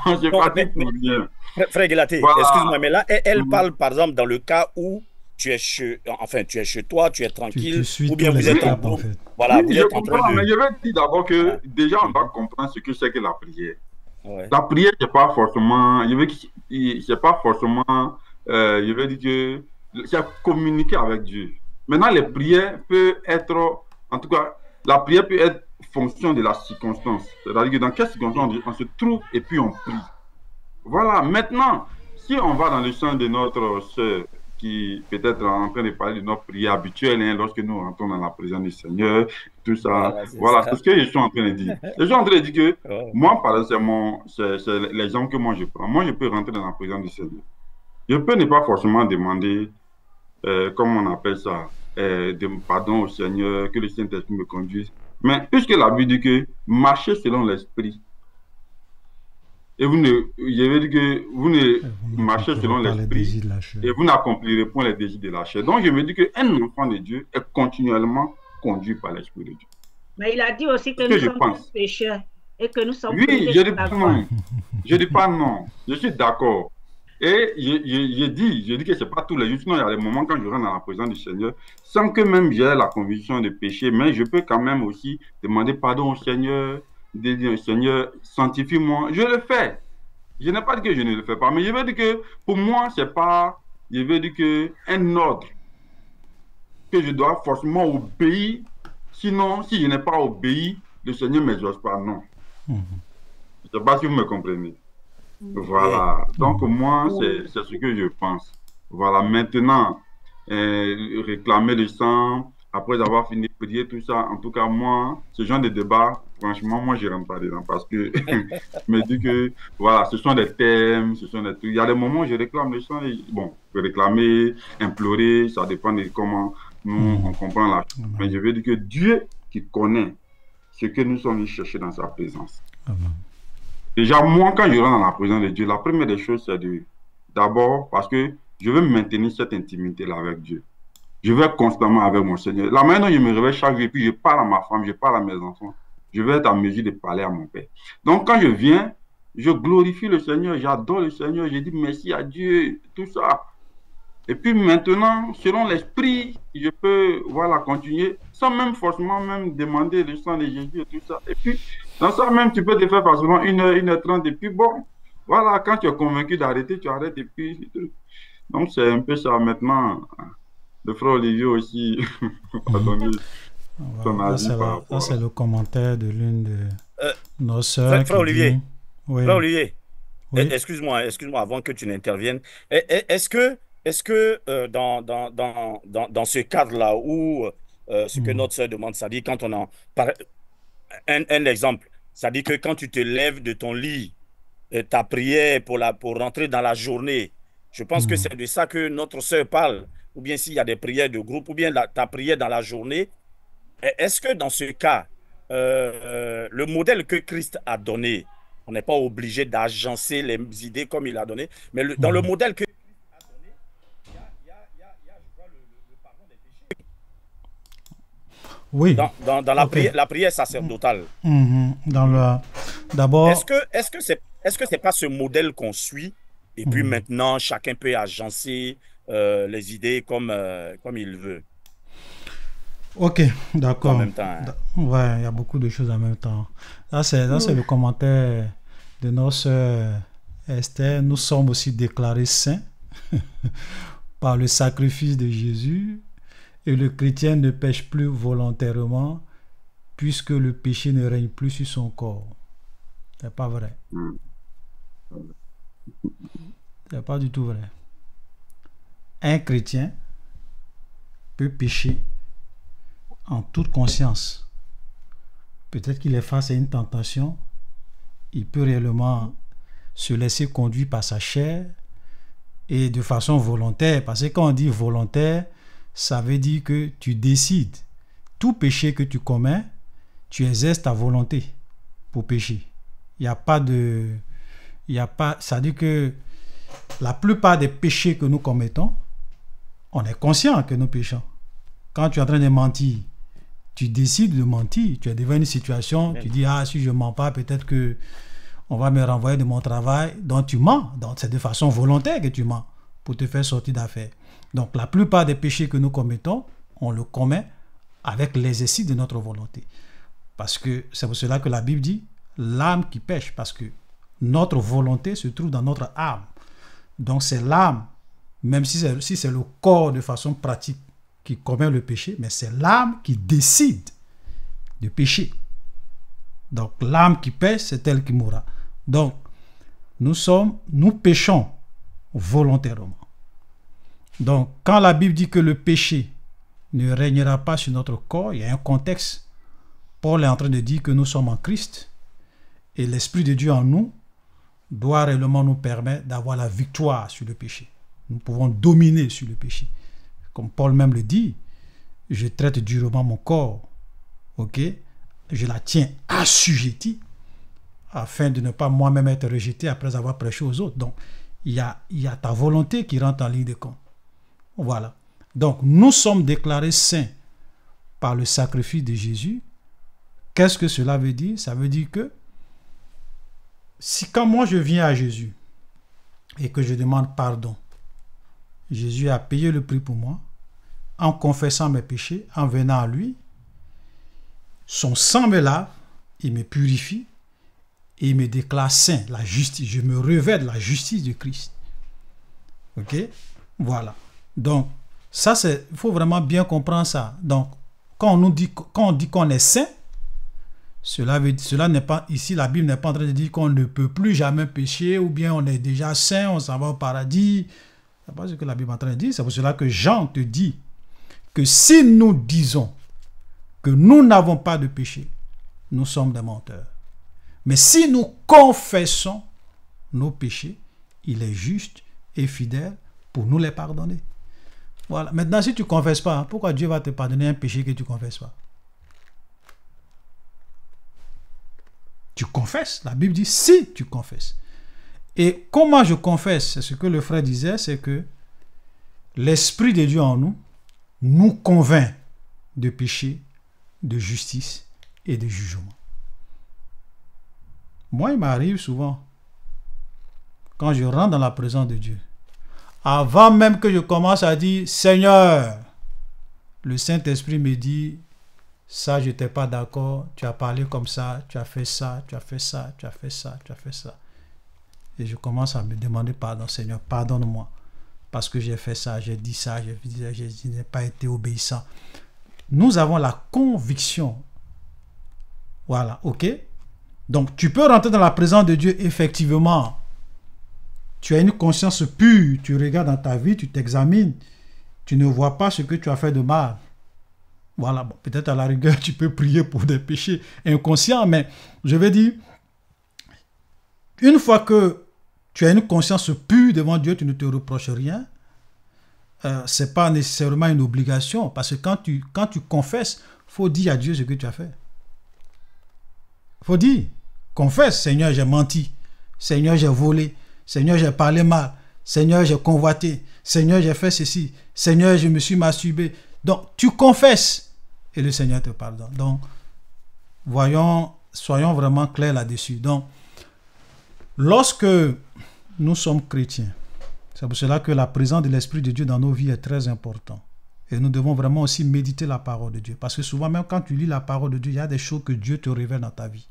B: On se fatigue pour rien.
D: Frère Guélaté, voilà. Excuse-moi, mais là, elle parle par exemple dans le cas où tu es chez toi, tu es
A: Tu
D: tranquille,
A: suis
D: ou
A: tous
D: bien vous
A: les
D: êtes en
A: étapes, en
D: groupe.
A: fait.
D: Voilà,
B: Oui,
D: vous
B: je
D: êtes en train
B: comprends, mais
D: de...
B: je vais dire d'abord que
D: Ouais.
B: déjà on doit
D: Mhm.
B: comprendre ce que c'est que la prière.
D: Ouais.
B: La prière, c'est pas forcément, c'est pas forcément, je vais dire que c'est communiquer avec Dieu. Maintenant, les prières peuvent être, en tout cas, la prière peut être fonction de la circonstance. C'est-à-dire que dans quelle circonstance on se trouve et puis on prie. Voilà, maintenant, si on va dans le sens de notre sœur qui peut-être est en train de parler de notre prière habituelle, hein, lorsque nous rentrons dans la présence du Seigneur, tout ça,
D: Voilà, c'est
B: voilà, c'est
D: ça.
B: ce que je suis en train de dire. Je suis en train de dire que
D: Ouais.
B: moi, par exemple, c'est l'exemple que moi je prends. Moi, je peux rentrer dans la présence du Seigneur. Je peux ne pas forcément demander, comment on appelle ça, pardon au Seigneur, que le Saint-Esprit me conduise. Mais puisque la Bible dit que marcher selon l'Esprit, et vous ne, je veux dire que vous ne
A: Vous
B: marchez
A: n'accomplirez
B: selon
A: pas les
B: l'esprit
A: désirs de la chair.
B: et vous n'accomplirez point les désirs de la chair. Donc, je me dis qu'un enfant de Dieu est continuellement conduit par l'Esprit de Dieu.
E: Mais il a dit aussi que
B: C'est ce
E: nous
B: que je
E: sommes
B: pense.
E: tous pécheurs et que nous sommes
B: Oui,
E: privés
B: je
E: de
B: dis
E: la
B: pas
E: gloire.
B: non. Je dis pas non. Je suis d'accord. Et je dis que c'est pas tous les jours. Sinon, il y a des moments quand je rentre dans la présence du Seigneur, sans que même j'ai la conviction de pécher, mais je peux quand même aussi demander pardon au Seigneur, de dire Seigneur, sanctifie-moi. Je le fais. Je n'ai pas dit que je ne le fais pas, mais je veux dire que pour moi, c'est pas, je veux dire que un ordre que je dois forcément obéir. Sinon, si je n'ai pas obéi, le Seigneur ne m'exauce pas. Non.
A: Mhm.
B: Je ne sais pas si vous me comprenez.
D: Oui.
B: Voilà. Donc,
A: Mhm.
B: moi,
E: Oui.
B: c'est ce que je pense. Voilà. Maintenant, réclamer le sang, après avoir fini de prier, tout ça, en tout cas, moi, ce genre de débat, franchement, moi, je ne rentre pas dedans parce que je me dis que, voilà, ce sont des thèmes, ce sont des trucs. Il y a des moments où je réclame le sang et, bon, je peux réclamer, implorer, ça dépend de comment nous, on comprend la chose. Mais je veux dire que Dieu qui connaît ce que nous sommes venus chercher dans sa présence.
A: Amen.
B: Déjà, moi, quand je rentre dans la présence de Dieu, la première des choses, c'est d'abord parce que je veux maintenir cette intimité-là avec Dieu. Je vais constamment avec mon Seigneur. La manière dont je me réveille chaque jour, et puis je parle à ma femme, je parle à mes enfants, je vais être en mesure de parler à mon Père. Donc, quand je viens, je glorifie le Seigneur, j'adore le Seigneur, je dis merci à Dieu, tout ça. Et puis maintenant, selon l'esprit, je peux, voilà, continuer sans même forcément même demander le sang de Jésus et tout ça. Et puis, dans ça même, tu peux te faire facilement 1h30 et puis bon, voilà, quand tu es convaincu d'arrêter, tu arrêtes et puis... Donc, c'est un peu ça maintenant. Le frère Olivier aussi va donner son
A: Voilà,
B: avis par
A: ça,
B: rapport
A: c'est
B: à...
A: le commentaire de l'une de
D: Euh,
A: nos sœurs
D: Frère
A: qui
D: Olivier,
A: dit... Oui,
D: Frère Olivier,
A: oui.
D: excuse-moi avant que tu n'interviennes. Est-ce que dans ce cadre-là où ce que notre sœur demande, ça dit quand on en... un exemple, ça dit que quand tu te lèves de ton lit, ta prière pour rentrer dans la journée, je pense que c'est de ça que notre sœur parle, ou bien s'il y a des prières de groupe, ou bien ta prière dans la journée. Est-ce que dans ce cas, le modèle que Christ a donné, on n'est pas obligé d'agencer les idées comme il a donné, mais dans le modèle que Christ a donné, il y a, je crois, le pardon des péchés.
A: Oui.
D: Dans la prière sacerdotale.
A: D'abord...
D: Est-ce que c'est pas ce modèle qu'on suit, et puis maintenant, chacun peut agencer les idées comme il veut?
A: Ok, d'accord.
D: En même temps. Hein.
A: Ouais, il y a beaucoup de choses en même temps. Là, c'est le commentaire de notre sœur Esther. Nous sommes aussi déclarés saints par le sacrifice de Jésus, et le chrétien ne pêche plus volontairement puisque le péché ne règne plus sur son corps. C'est pas vrai. C'est pas du tout vrai. Un chrétien peut pécher en toute conscience. Peut-être qu'il est face à une tentation, il peut réellement se laisser conduire par sa chair et de façon volontaire, parce que quand on dit volontaire, ça veut dire que tu décides. Tout péché que tu commets, tu exerces ta volonté pour pécher. Il n'y a pas de... ça dit que la plupart des péchés que nous commettons, on est conscient que nous péchons. Quand tu es en train de mentir, tu décides de mentir, tu es devant une situation, tu dis, si je ne mens pas, peut-être que on va me renvoyer de mon travail, donc tu mens. Donc c'est de façon volontaire que tu mens. pour te faire sortir d'affaire. Donc, la plupart des péchés que nous commettons, on le commet avec l'exercice de notre volonté. Parce que c'est pour cela que la Bible dit l'âme qui pêche, parce que notre volonté se trouve dans notre âme. Donc, c'est l'âme, même si c'est le corps de façon pratique qui commet le péché, mais c'est l'âme qui décide de pécher. Donc, l'âme qui pêche, c'est elle qui mourra. Donc, nous péchons volontairement. Donc, quand la Bible dit que le péché ne régnera pas sur notre corps, il y a un contexte. Paul est en train de dire que nous sommes en Christ et l'Esprit de Dieu en nous doit réellement nous permettre d'avoir la victoire sur le péché. Nous pouvons dominer sur le péché. Comme Paul même le dit, je traite durement mon corps, ok? Je la tiens assujettie afin de ne pas moi-même être rejeté après avoir prêché aux autres. Donc, il y a ta volonté qui rentre en ligne de compte. Voilà. Donc, nous sommes déclarés saints par le sacrifice de Jésus. Qu'est-ce que cela veut dire? Ça veut dire que si quand moi je viens à Jésus et que je demande pardon, Jésus a payé le prix pour moi, en confessant mes péchés, en venant à lui, son sang me lave, il me purifie et il me déclare saint, la justice. Je me revêt de la justice de Christ. Ok? Voilà. Donc, ça, il faut vraiment bien comprendre ça. Donc, quand on dit qu'on est saint, cela n'est pas, ici la Bible n'est pas en train de dire qu'on ne peut plus jamais pécher ou bien on est déjà saint, on s'en va au paradis. C'est pas ce que la Bible est en train de dire. C'est pour cela que Jean te dit que si nous disons que nous n'avons pas de péché, nous sommes des menteurs. Mais si nous confessons nos péchés, il est juste et fidèle pour nous les pardonner. Voilà. Maintenant, si tu ne confesses pas, pourquoi Dieu va te pardonner un péché que tu ne confesses pas? Tu confesses. La Bible dit si tu confesses. Et comment je confesse? C'est ce que le frère disait, c'est que l'Esprit de Dieu en nous convainc de péché, de justice et de jugement. Moi, il m'arrive souvent, quand je rentre dans la présence de Dieu, avant même que je commence à dire Seigneur, le Saint-Esprit me dit ça, je n'étais pas d'accord, tu as parlé comme ça, tu as fait ça, tu as fait ça, tu as fait ça, tu as fait ça. Et je commence à me demander pardon, Seigneur, pardonne-moi, parce que j'ai fait ça, j'ai dit ça, je n'ai pas été obéissant. Nous avons la conviction. Voilà, ok? Donc, tu peux rentrer dans la présence de Dieu, effectivement. Tu as une conscience pure, tu regardes dans ta vie, tu t'examines, tu ne vois pas ce que tu as fait de mal. Voilà, bon, peut-être à la rigueur, tu peux prier pour des péchés inconscients, mais je vais dire, une fois que tu as une conscience pure devant Dieu, tu ne te reproches rien. Ce n'est pas nécessairement une obligation, parce que quand tu confesses, il faut dire à Dieu ce que tu as fait. Il faut dire, confesse, Seigneur, j'ai menti, Seigneur, j'ai volé, Seigneur, j'ai parlé mal, Seigneur, j'ai convoité, Seigneur, j'ai fait ceci, Seigneur, je me suis masturbé. Donc, tu confesses et le Seigneur te pardonne. Donc, soyons vraiment clairs là-dessus. Donc, lorsque nous sommes chrétiens, c'est pour cela que la présence de l'Esprit de Dieu dans nos vies est très importante. Et nous devons vraiment aussi méditer la parole de Dieu. Parce que souvent, même quand tu lis la parole de Dieu, il y a des choses que Dieu te révèle dans ta vie.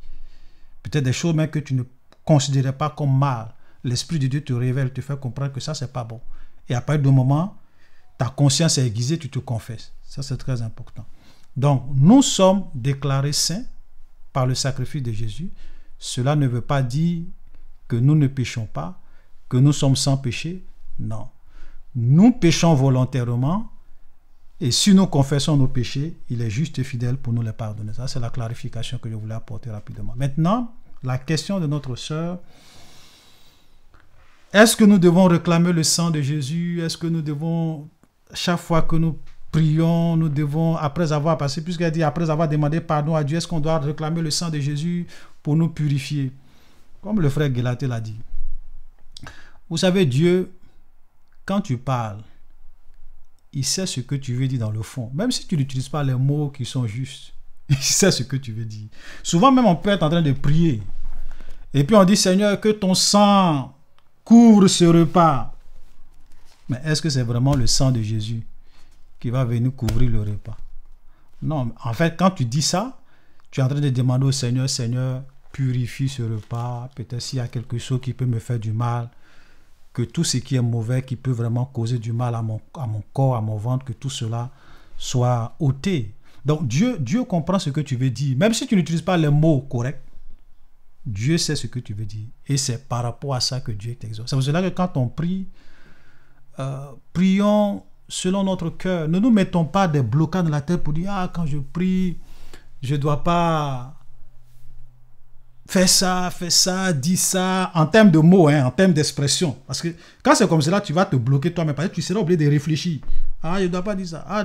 A: Peut-être des choses même que tu ne considérais pas comme mal. L'Esprit de Dieu te révèle, te fait comprendre que ça, c'est pas bon. Et à partir du moment, ta conscience est aiguisée, tu te confesses. Ça, c'est très important. Donc, nous sommes déclarés saints par le sacrifice de Jésus. Cela ne veut pas dire que nous ne péchons pas, que nous sommes sans péché. Non. Nous péchons volontairement et si nous confessons nos péchés, il est juste et fidèle pour nous les pardonner. Ça, c'est la clarification que je voulais apporter rapidement. Maintenant, la question de notre sœur, est-ce que nous devons réclamer le sang de Jésus? Est-ce que nous devons, chaque fois que nous prions, nous devons, après avoir passé, puisqu'elle dit, après avoir demandé pardon à Dieu, est-ce qu'on doit réclamer le sang de Jésus pour nous purifier? Comme le frère Guélaté l'a dit. Vous savez, Dieu, quand tu parles, il sait ce que tu veux dire dans le fond. Même si tu n'utilises pas les mots qui sont justes, il sait ce que tu veux dire. Souvent même, on peut être en train de prier. Et puis on dit, Seigneur, que ton sang couvre ce repas. Mais est-ce que c'est vraiment le sang de Jésus qui va venir couvrir le repas? Non, en fait, quand tu dis ça, tu es en train de demander au Seigneur, Seigneur, purifie ce repas. Peut-être s'il y a quelque chose qui peut me faire du mal, que tout ce qui est mauvais, qui peut vraiment causer du mal à mon corps, à mon ventre, que tout cela soit ôté. Donc Dieu comprend ce que tu veux dire. Même si tu n'utilises pas les mots corrects, Dieu sait ce que tu veux dire. Et c'est par rapport à ça que Dieu t'exauce. C'est pour cela que quand on prie, prions selon notre cœur. Ne nous mettons pas des blocages dans la tête pour dire, ah, quand je prie, je ne dois pas faire ça, dire ça, en termes de mots, en termes d'expression. Parce que quand c'est comme cela, tu vas te bloquer toi-même. Parce que tu seras obligé de réfléchir. Ah, je ne dois pas dire ça. Ah,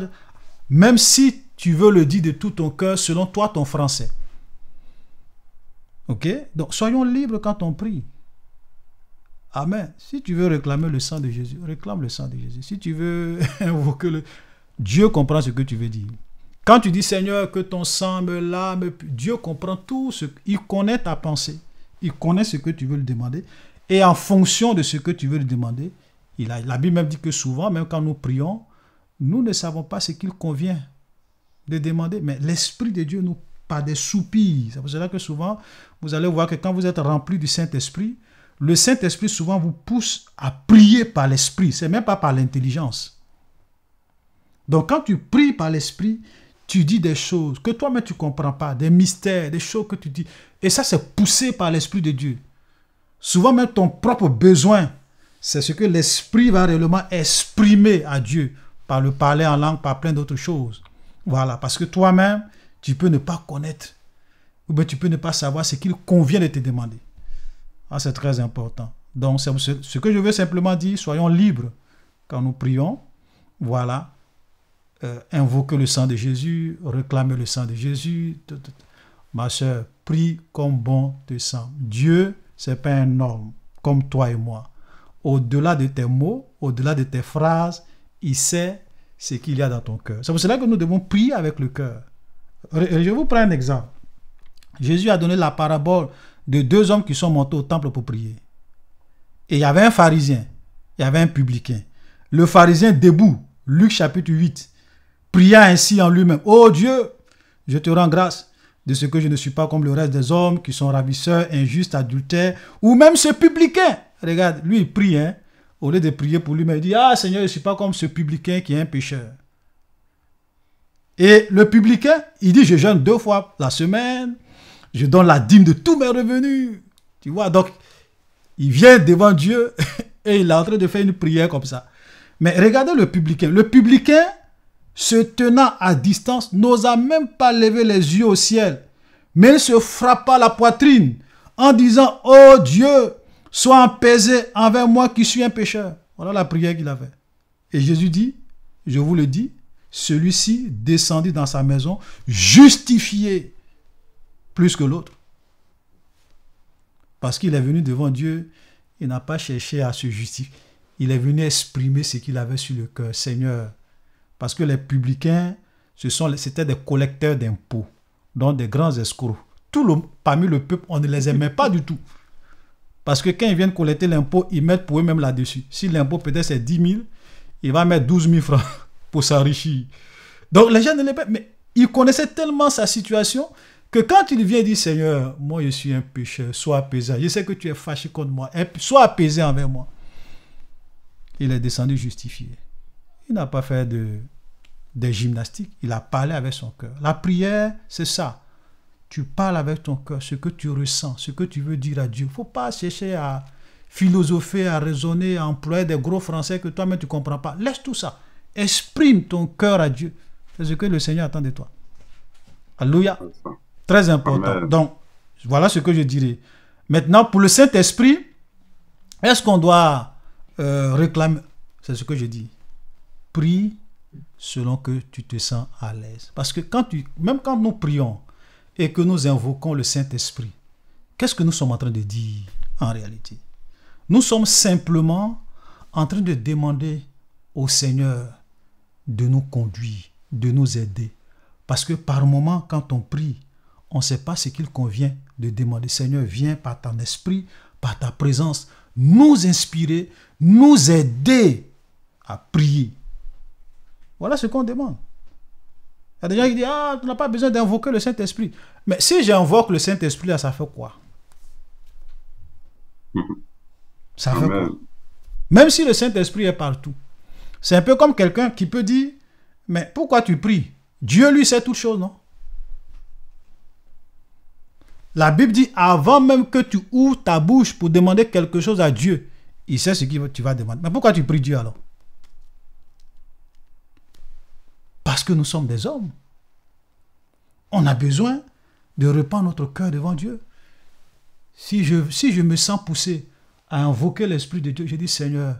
A: même si tu veux le dire de tout ton cœur, selon toi, ton français. Ok? Donc, soyons libres quand on prie. Amen. Si tu veux réclamer le sang de Jésus, réclame le sang de Jésus. Si tu veux invoquer le... Dieu comprend ce que tu veux dire. Quand tu dis, Seigneur, que ton sang me lave, Dieu comprend tout. Il connaît ta pensée. Il connaît ce que tu veux lui demander. Et en fonction de ce que tu veux lui demander, la Bible même dit que souvent, même quand nous prions, nous ne savons pas ce qu'il convient de demander. Mais l'Esprit de Dieu nous parle des soupirs. C'est pour cela que souvent, vous allez voir que quand vous êtes rempli du Saint-Esprit, le Saint-Esprit souvent vous pousse à prier par l'Esprit. Ce n'est même pas par l'intelligence. Donc quand tu pries par l'Esprit, tu dis des choses que toi-même tu ne comprends pas, des mystères, des choses que tu dis. Et ça, c'est poussé par l'Esprit de Dieu. Souvent même ton propre besoin, c'est ce que l'Esprit va réellement exprimer à Dieu par le parler en langue, par plein d'autres choses. Voilà, parce que toi-même, tu peux ne pas connaître ou bien tu peux ne pas savoir ce qu'il convient de te demander. Ah, c'est très important. Donc, c'est ce que je veux simplement dire, soyons libres quand nous prions. Voilà. Invoquer le sang de Jésus, réclamer le sang de Jésus. Ma soeur, prie comme bon te semble. Dieu, ce n'est pas un homme comme toi et moi. Au-delà de tes mots, au-delà de tes phrases, il sait ce qu'il y a dans ton cœur. C'est pour cela que nous devons prier avec le cœur. Je vous prends un exemple. Jésus a donné la parabole de deux hommes qui sont montés au temple pour prier. Et il y avait un pharisien, il y avait un publicain. Le pharisien debout, Luc chapitre 8, pria ainsi en lui-même, « Oh Dieu, je te rends grâce de ce que je ne suis pas comme le reste des hommes qui sont ravisseurs, injustes, adultères, ou même ce publicain. » Regarde, lui il prie, au lieu de prier pour lui-même, il dit, « Ah Seigneur, je ne suis pas comme ce publicain qui est un pécheur. » Et le publicain, il dit, « Je jeûne 2 fois la semaine, je donne la dîme de tous mes revenus. » Tu vois, donc, il vient devant Dieu et il est en train de faire une prière comme ça. Mais regardez le publicain. Le publicain, se tenant à distance, n'osa même pas lever les yeux au ciel. Mais il se frappa la poitrine en disant, « Oh Dieu, sois apaisé envers moi qui suis un pécheur. » Voilà la prière qu'il avait. Et Jésus dit, je vous le dis, celui-ci descendit dans sa maison justifié plus que l'autre. Parce qu'il est venu devant Dieu, il n'a pas cherché à se justifier. Il est venu exprimer ce qu'il avait sur le cœur. Seigneur, parce que les publicains, c'était des collecteurs d'impôts, donc des grands escrocs. Parmi le peuple, on ne les aimait pas du tout. Parce que quand ils viennent collecter l'impôt, ils mettent pour eux-mêmes là-dessus. Si l'impôt peut-être c'est 10 000, il va mettre 12 000 francs pour s'enrichir. Donc les gens ne l'aimaient pas. Mais ils connaissaient tellement sa situation que quand il vient dire, Seigneur, moi je suis un pécheur, sois apaisé. Je sais que tu es fâché contre moi, sois apaisé envers moi. Il est descendu justifié. Il n'a pas fait des gymnastiques. Il a parlé avec son cœur. La prière, c'est ça. Tu parles avec ton cœur, ce que tu ressens, ce que tu veux dire à Dieu. Il ne faut pas chercher à philosopher, à raisonner, à employer des gros français que toi-même tu ne comprends pas. Laisse tout ça. Exprime ton cœur à Dieu. C'est ce que le Seigneur attend de toi. Alléluia. Très important. Amen. Donc, voilà ce que je dirais. Maintenant, pour le Saint-Esprit, est-ce qu'on doit réclamer? C'est ce que je dis. Prie selon que tu te sens à l'aise. Parce que même quand nous prions et que nous invoquons le Saint-Esprit, qu'est-ce que nous sommes en train de dire en réalité? Nous sommes simplement en train de demander au Seigneur de nous conduire, de nous aider. Parce que par moment, quand on prie, on ne sait pas ce qu'il convient de demander. Seigneur, viens par ton esprit, par ta présence, nous inspirer, nous aider à prier. Voilà ce qu'on demande. Il y a des gens qui disent, ah, tu n'as pas besoin d'invoquer le Saint-Esprit. Mais si j'invoque le Saint-Esprit, là, ça fait quoi? Ça fait quoi? Même si le Saint-Esprit est partout. C'est un peu comme quelqu'un qui peut dire, mais pourquoi tu pries? Dieu, lui, sait toutes choses, non? La Bible dit, avant même que tu ouvres ta bouche pour demander quelque chose à Dieu, il sait ce que tu vas demander. Mais pourquoi tu pries Dieu alors? Parce que nous sommes des hommes. On a besoin de répandre notre cœur devant Dieu. Si je me sens poussé à invoquer l'Esprit de Dieu, je dis, Seigneur,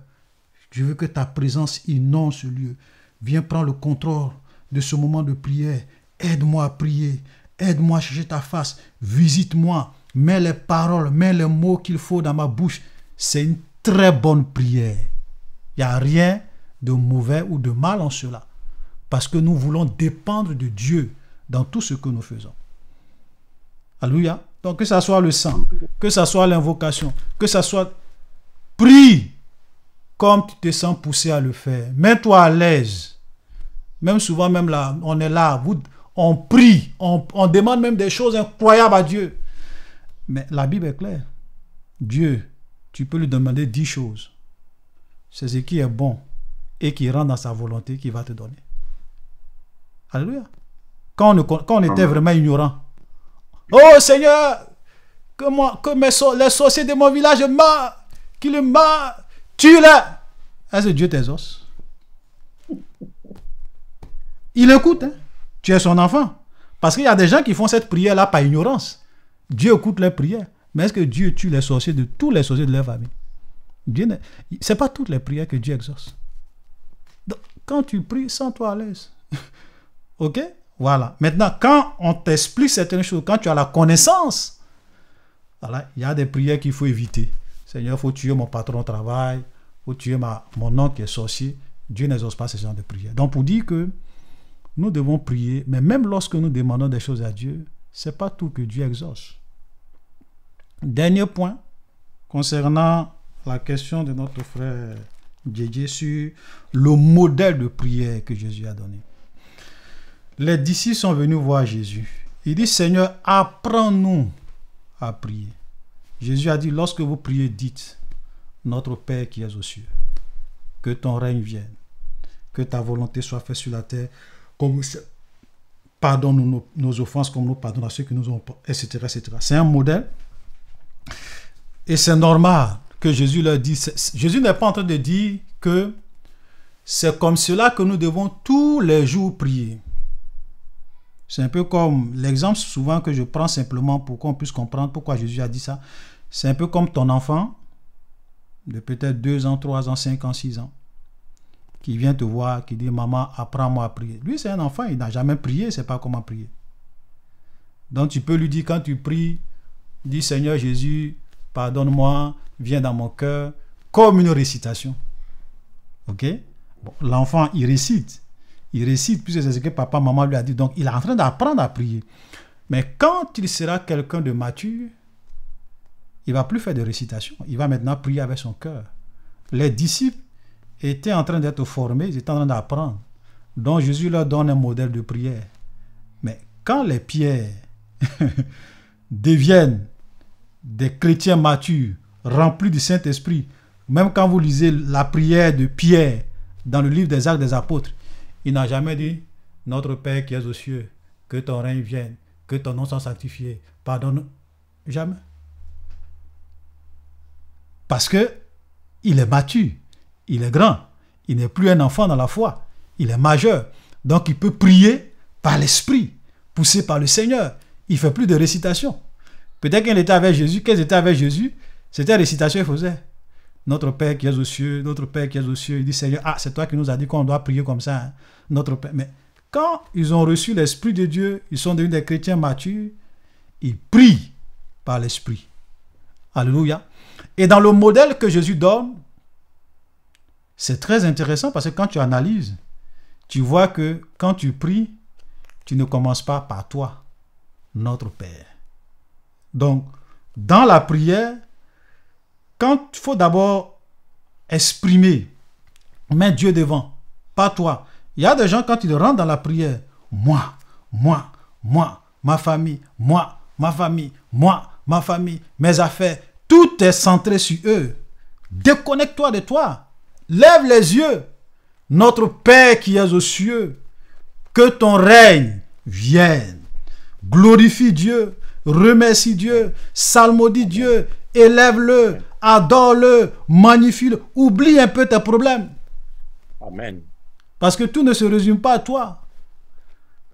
A: je veux que ta présence inonde ce lieu. Viens prendre le contrôle de ce moment de prière. Aide-moi à prier. Aide-moi à chercher ta face. Visite-moi. Mets les paroles, mets les mots qu'il faut dans ma bouche. C'est une très bonne prière. Il n'y a rien de mauvais ou de mal en cela. Parce que nous voulons dépendre de Dieu dans tout ce que nous faisons. Alléluia. Donc que ça soit le sang, que ça soit l'invocation, que ça soit... Prie comme tu te sens poussé à le faire. Mets-toi à l'aise. Même souvent, même là, on est là, on prie, on demande même des choses incroyables à Dieu. Mais la Bible est claire. Dieu, tu peux lui demander 10 choses. C'est ce qui est bon et qui rentre dans sa volonté qu'il va te donner. Alléluia. Quand on était vraiment ignorant. Oh Seigneur, que les sorciers de mon village meurent, qu'ils meurent, tue-les. Est-ce que Dieu t'exauce? Il écoute, hein? Tu es son enfant. Parce qu'il y a des gens qui font cette prière-là par ignorance. Dieu écoute leurs prières. Mais est-ce que Dieu tue les sorciers de tous les sorciers de leur famille? Ce n'est pas toutes les prières que Dieu exauce. Donc, quand tu pries, sens-toi à l'aise. Ok? Voilà. Maintenant, quand on t'explique certaines choses, quand tu as la connaissance, voilà, il y a des prières qu'il faut éviter. Seigneur, il faut tuer mon patron au travail, il faut tuer mon oncle qui est sorcier. Dieu n'exauce pas ce genre de prières. Donc, pour dire que nous devons prier, mais même lorsque nous demandons des choses à Dieu, ce n'est pas tout que Dieu exauce. Dernier point, concernant la question de notre frère Djedje sur le modèle de prière que Jésus a donné. Les disciples sont venus voir Jésus. Il dit, Seigneur, apprends-nous à prier. Jésus a dit, lorsque vous priez, dites, notre Père qui es aux cieux, que ton règne vienne, que ta volonté soit faite sur la terre, pardonne-nous nos offenses comme nous pardonnons à ceux qui nous ont, etc., etc. C'est un modèle. Et c'est normal que Jésus leur dise. Jésus n'est pas en train de dire que c'est comme cela que nous devons tous les jours prier. C'est un peu comme l'exemple souvent que je prends simplement pour qu'on puisse comprendre pourquoi Jésus a dit ça. C'est un peu comme ton enfant de peut-être 2 ans, 3 ans, 5 ans, 6 ans qui vient te voir, qui dit, maman, apprends-moi à prier. Lui, c'est un enfant, il n'a jamais prié, il ne sait pas comment prier. Donc, tu peux lui dire, quand tu pries, dis, Seigneur Jésus, pardonne-moi, viens dans mon cœur, comme une récitation. Ok? Bon, l'enfant, il récite, puisque c'est ce que papa, maman lui a dit. Donc, il est en train d'apprendre à prier. Mais quand il sera quelqu'un de mature, il ne va plus faire de récitation. Il va maintenant prier avec son cœur. Les disciples étaient en train d'être formés, ils étaient en train d'apprendre. Donc Jésus leur donne un modèle de prière. Mais quand les pierres deviennent des chrétiens matures, remplis du Saint-Esprit, même quand vous lisez la prière de Pierre dans le livre des Actes des Apôtres, il n'a jamais dit « Notre Père qui es aux cieux, que ton règne vienne, que ton nom soit sanctifié, pardonne. » Jamais. Parce que il est mature. Il est grand, il n'est plus un enfant dans la foi, il est majeur. Donc il peut prier par l'Esprit, poussé par le Seigneur. Il ne fait plus de récitation. Peut-être qu'il était avec Jésus, qu'ils étaient avec Jésus, c'était récitation qu'il faisait. Notre Père qui es aux cieux, notre Père qui es aux cieux. Il dit, Seigneur, c'est toi qui nous as dit qu'on doit prier comme ça. Hein? Notre Père. Mais quand ils ont reçu l'Esprit de Dieu, ils sont devenus des chrétiens matures, ils prient par l'Esprit. Alléluia. Et dans le modèle que Jésus donne, c'est très intéressant parce que quand tu analyses, tu vois que quand tu pries, tu ne commences pas par toi, notre Père. Donc, dans la prière, quand il faut d'abord exprimer Mets Dieu devant, pas toi. Il y a des gens, quand ils rentrent dans la prière, moi, ma famille, ma famille, ma famille, mes affaires, tout est centré sur eux. Déconnecte-toi de toi. Lève les yeux. Notre Père qui es aux cieux, que ton règne vienne. Glorifie Dieu, remercie Dieu, psalmodie Dieu, élève-le, adore-le, magnifie-le. Oublie un peu tes problèmes.
D: Amen.
A: Parce que tout ne se résume pas à toi.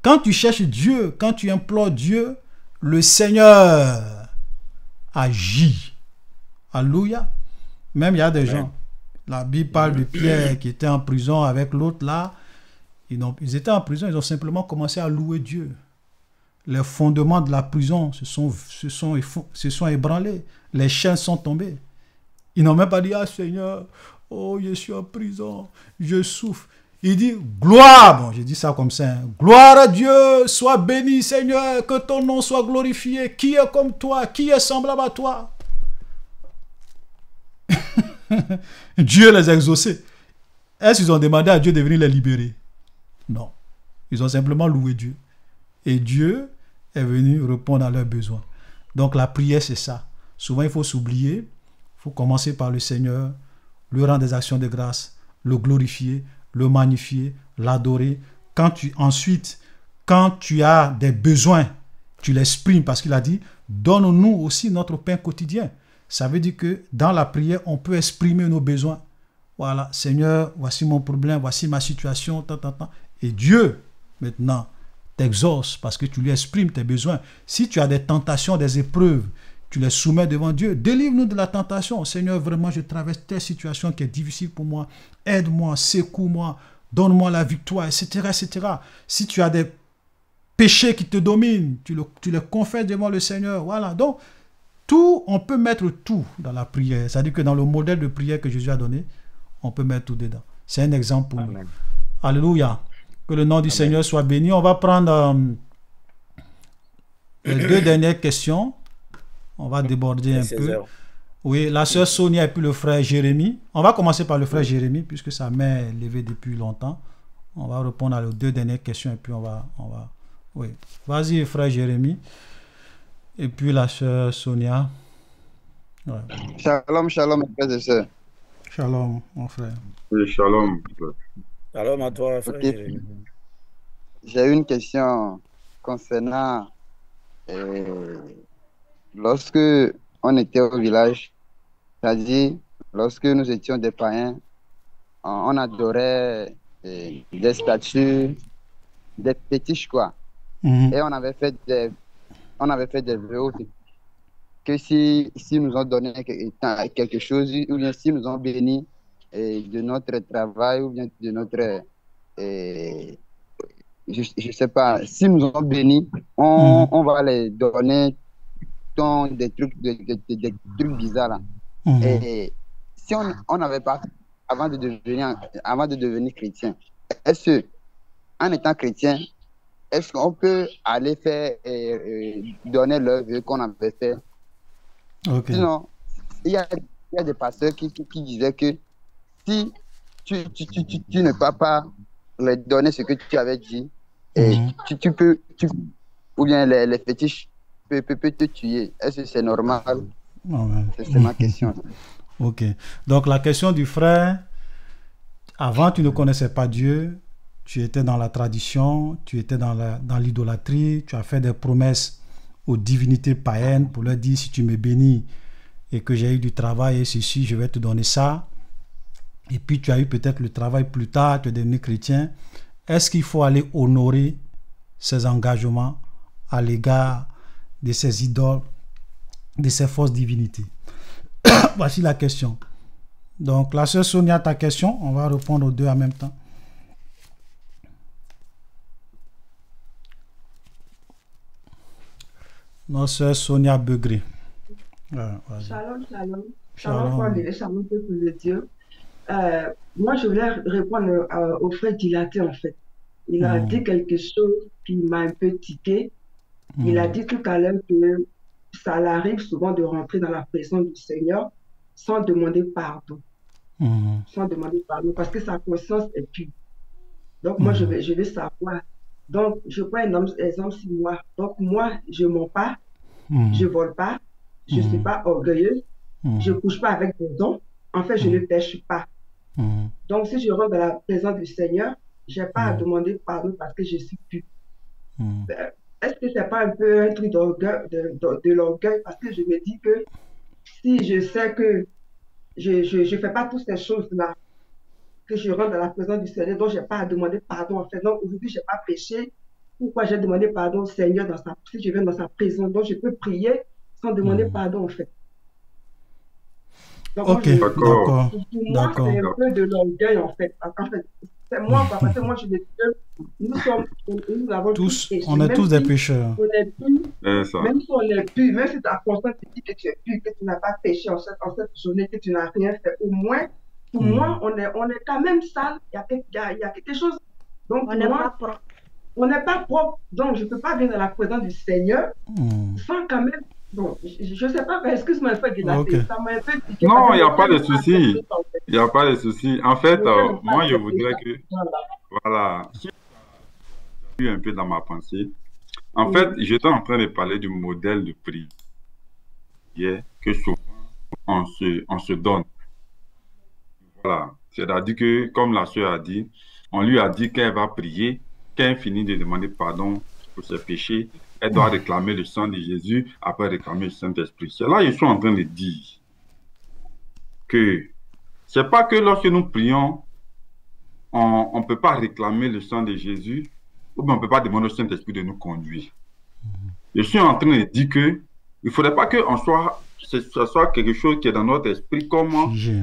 A: Quand tu cherches Dieu, quand tu implores Dieu, le Seigneur agit. Alléluia. Même il y a des gens, la Bible parle de Pierre qui était en prison avec l'autre là. Ils étaient en prison, ils ont simplement commencé à louer Dieu. Les fondements de la prison se sont ébranlés. Les chaînes sont tombées. Ils n'ont même pas dit, ah Seigneur, oh je suis en prison, je souffre. Il dit, gloire, bon, j'ai dit ça comme ça, hein. Gloire à Dieu, sois béni Seigneur, que ton nom soit glorifié. Qui est comme toi? Qui est semblable à toi? Dieu les a exaucés. Est-ce qu'ils ont demandé à Dieu de venir les libérer? Non. Ils ont simplement loué Dieu. Et Dieu est venu répondre à leurs besoins. Donc la prière, c'est ça. Souvent, il faut s'oublier. Il faut commencer par le Seigneur, lui rendre des actions de grâce, le glorifier, le magnifier, l'adorer. Ensuite, quand tu as des besoins, tu l'exprimes parce qu'il a dit, donne-nous aussi notre pain quotidien. Ça veut dire que dans la prière, on peut exprimer nos besoins. Voilà, Seigneur, voici mon problème, voici ma situation, Et Dieu, maintenant, t'exauce parce que tu lui exprimes tes besoins. Si tu as des tentations, des épreuves, tu les soumets devant Dieu. Délivre-nous de la tentation. Seigneur, vraiment, je traverse telle situation qui est difficile pour moi. Aide-moi, secoue-moi, donne-moi la victoire, etc., etc. Si tu as des péchés qui te dominent, tu les confesses devant le Seigneur. Voilà, donc, on peut mettre tout dans la prière. C'est-à-dire que dans le modèle de prière que Jésus a donné, on peut mettre tout dedans. C'est un exemple pour nous. Alléluia. Que le nom du Seigneur soit béni. On va prendre les 2 dernières questions. On va déborder un peu. Oui, la sœur Sonia et puis le frère Jérémie. On va commencer par le frère Jérémie, puisque sa main est levée depuis longtemps. On va répondre à les 2 dernières questions et puis on va. Oui. Vas-y, frère Jérémie. Et puis la sœur Sonia. Ouais.
F: Shalom, shalom, frères et sœurs.
A: Shalom, mon frère.
B: Oui, shalom.
D: Shalom à toi, frère.
F: Okay. J'ai une question concernant lorsque on était au village, c'est-à-dire lorsque nous étions des païens, on adorait des statues, des fétiches, quoi. Et on avait fait des vœux aussi. Que si nous ont donné quelque chose, ou bien si nous ont béni de notre travail, ou bien de notre... je sais pas, si nous ont béni, on va les donner des trucs bizarres là. Et si on n'avait pas, avant de devenir chrétien, est-ce en étant chrétien, est-ce qu'on peut aller faire donner leur vœu qu'on avait fait? Okay. Sinon, il y a des pasteurs qui disaient que si tu ne peux pas leur donner ce que tu avais dit, tu peux, ou bien les fétiches peuvent te tuer. Est-ce que c'est normal? C'est ma question.
A: Ok. Donc la question du frère, avant tu ne connaissais pas Dieu, tu étais dans la tradition, tu étais dans l'idolâtrie, tu as fait des promesses aux divinités païennes pour leur dire si tu me bénis et que j'ai eu du travail et ceci, je vais te donner ça. Et puis tu as eu peut-être le travail plus tard, tu es devenu chrétien. Est-ce qu'il faut aller honorer ces engagements à l'égard de ces idoles, de ces fausses divinités? Voici la question. Donc la sœur Sonia, ta question, on va répondre aux 2 en même temps. Notre sœur Sonia Begré.
G: Shalom, shalom. Shalom, peuple de Dieu. Moi, je voulais répondre au frère Dilaté, en fait. Il a dit quelque chose qui m'a un peu tiqué. Il a dit tout à l'heure que ça l'arrive souvent de rentrer dans la présence du Seigneur sans demander pardon. sans demander pardon parce que sa conscience est pure. Donc, moi, je vais savoir. Donc, je prends un exemple sur moi. Donc, moi, je ne mens pas, je ne vole pas, je ne suis pas orgueilleuse, je ne couche pas avec des dons. En fait, je ne pêche pas. Donc, si je rentre dans la présence du Seigneur, je n'ai pas à demander pardon parce que je suis pure. Est-ce que ce n'est pas un peu un truc de l'orgueil? Parce que je me dis que si je sais que je ne fais pas toutes ces choses-là, que je rentre dans la présence du Seigneur, donc je n'ai pas à demander pardon. En fait, donc aujourd'hui, je n'ai pas péché. Pourquoi j'ai demandé pardon au Seigneur si je viens dans sa présence? Donc je peux prier sans demander pardon, en fait. Donc,
A: ok,
G: d'accord. Pour moi,
A: d'accord.
G: c'est un peu de l'orgueil, en fait. En fait, c'est moi, parce que moi, je me dis que nous avons
A: Tous,
G: péché.
A: on est
G: Même
A: tous des
G: si
A: pécheurs.
G: on est plus, même si on est plus, même si ta conscience te dit que tu es plus, que tu n'as pas péché en cette journée, que tu n'as rien fait, au moins, pour moi, on est quand même sale. Il y a quelque chose. Donc,
C: On n'est pas propre.
G: On n'est pas propre. Donc, je ne peux pas venir dans la présence du Seigneur sans quand même. Bon, je ne sais pas, excuse-moi un peu de la
A: Ok.
G: ça m'a un peu piqué.
B: Non,
G: parce que
B: il n'y a
G: je
B: pas de
G: ne sais pas
B: souci.
G: faire ça, en fait.
B: Il n'y a pas de souci. En fait,
G: Je ne sais
B: moi,
G: pas
B: je
G: faire
B: voudrais
G: ça.
B: que,
G: Voilà.
B: voilà, si je suis un peu dans ma pensée. En fait, j'étais en train de parler du modèle de prière que souvent on se donne. Voilà. C'est-à-dire que, comme la sœur a dit, on lui a dit qu'elle va prier, qu'elle finit de demander pardon pour ses péchés, elle doit réclamer le sang de Jésus, après réclamer le Saint-Esprit. C'est là que je suis en train de dire que c'est pas que lorsque nous prions, on ne peut pas réclamer le sang de Jésus, ou bien on ne peut pas demander au Saint-Esprit de nous conduire. Je suis en train de dire que il ne faudrait pas que ce soit quelque chose qui est dans notre esprit comme
A: Figé.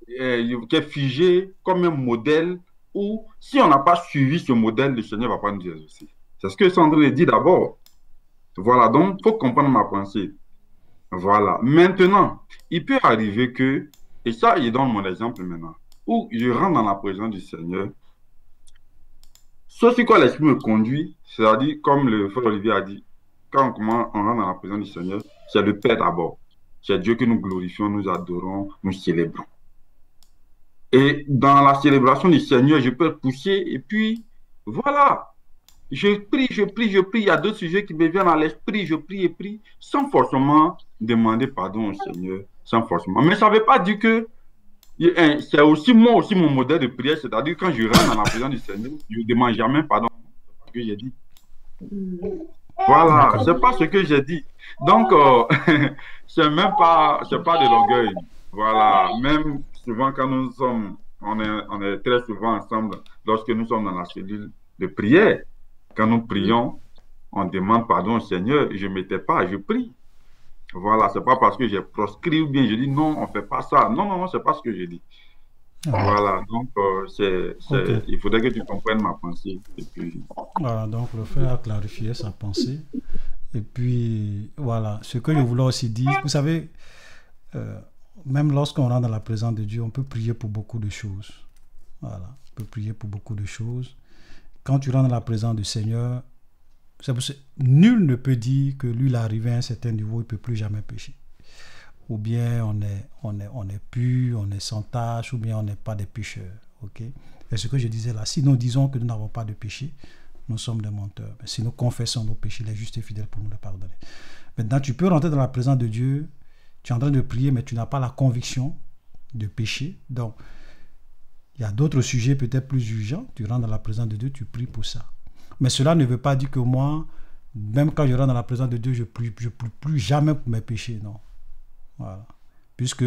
B: qui est figé, comme un modèle où si on n'a pas suivi ce modèle, le Seigneur ne va pas nous exaucer. C'est ce que je suis en train de dire d'abord. Voilà, donc il faut comprendre ma pensée. Voilà. Maintenant, il peut arriver que, et ça, il donne mon exemple maintenant, où je rentre dans la présence du Seigneur, sauf si quoi l'Esprit me conduit, c'est-à-dire, comme le frère Olivier a dit, quand on rentre dans la présence du Seigneur, c'est le Père d'abord. C'est Dieu que nous glorifions, nous adorons, nous célébrons. Et dans la célébration du Seigneur, je peux pousser et puis, voilà. Je prie. Il y a d'autres sujets qui me viennent à l'esprit. Je prie et prie, sans forcément demander pardon au Seigneur, sans forcément. Mais ça ne veut pas dire que c'est aussi moi aussi mon modèle de prière, c'est-à-dire quand je rentre dans la présence du Seigneur, je ne demande jamais pardon. C'est ce que j'ai dit. Voilà, c'est pas ce que j'ai dit. Donc, c'est même pas, c'est pas de l'orgueil. Voilà, même souvent quand nous sommes, on est très souvent ensemble lorsque nous sommes dans la cellule de prière. Quand nous prions, on demande pardon au Seigneur. Je ne m'étais pas, je prie. Voilà, c'est pas parce que j'ai proscrit ou bien je dis non, on ne fait pas ça. Non, c'est pas ce que j'ai dit. Voilà, donc
A: Ok.
B: il faudrait que tu comprennes ma pensée. Et puis...
A: Voilà, donc le frère a clarifié sa pensée. Et puis, voilà, ce que je voulais aussi dire, vous savez, même lorsqu'on rentre dans la présence de Dieu, on peut prier pour beaucoup de choses. Voilà, on peut prier pour beaucoup de choses. Quand tu rentres dans la présence du Seigneur, nul ne peut dire que lui, il est arrivé à un certain niveau, il ne peut plus jamais pécher. Ou bien on est pur, on est sans tâche, ou bien on n'est pas des pécheurs. Okay? Et ce que je disais là, si nous disons que nous n'avons pas de péché, nous sommes des menteurs. Mais si nous confessons nos péchés, il est juste et fidèle pour nous les pardonner. Maintenant, tu peux rentrer dans la présence de Dieu, tu es en train de prier, mais tu n'as pas la conviction de pécher. Donc, il y a d'autres sujets peut-être plus urgents. Tu rentres dans la présence de Dieu, tu pries pour ça. Mais cela ne veut pas dire que moi, même quand je rentre dans la présence de Dieu, je ne prie plus jamais pour mes péchés. Non. Voilà. Puisque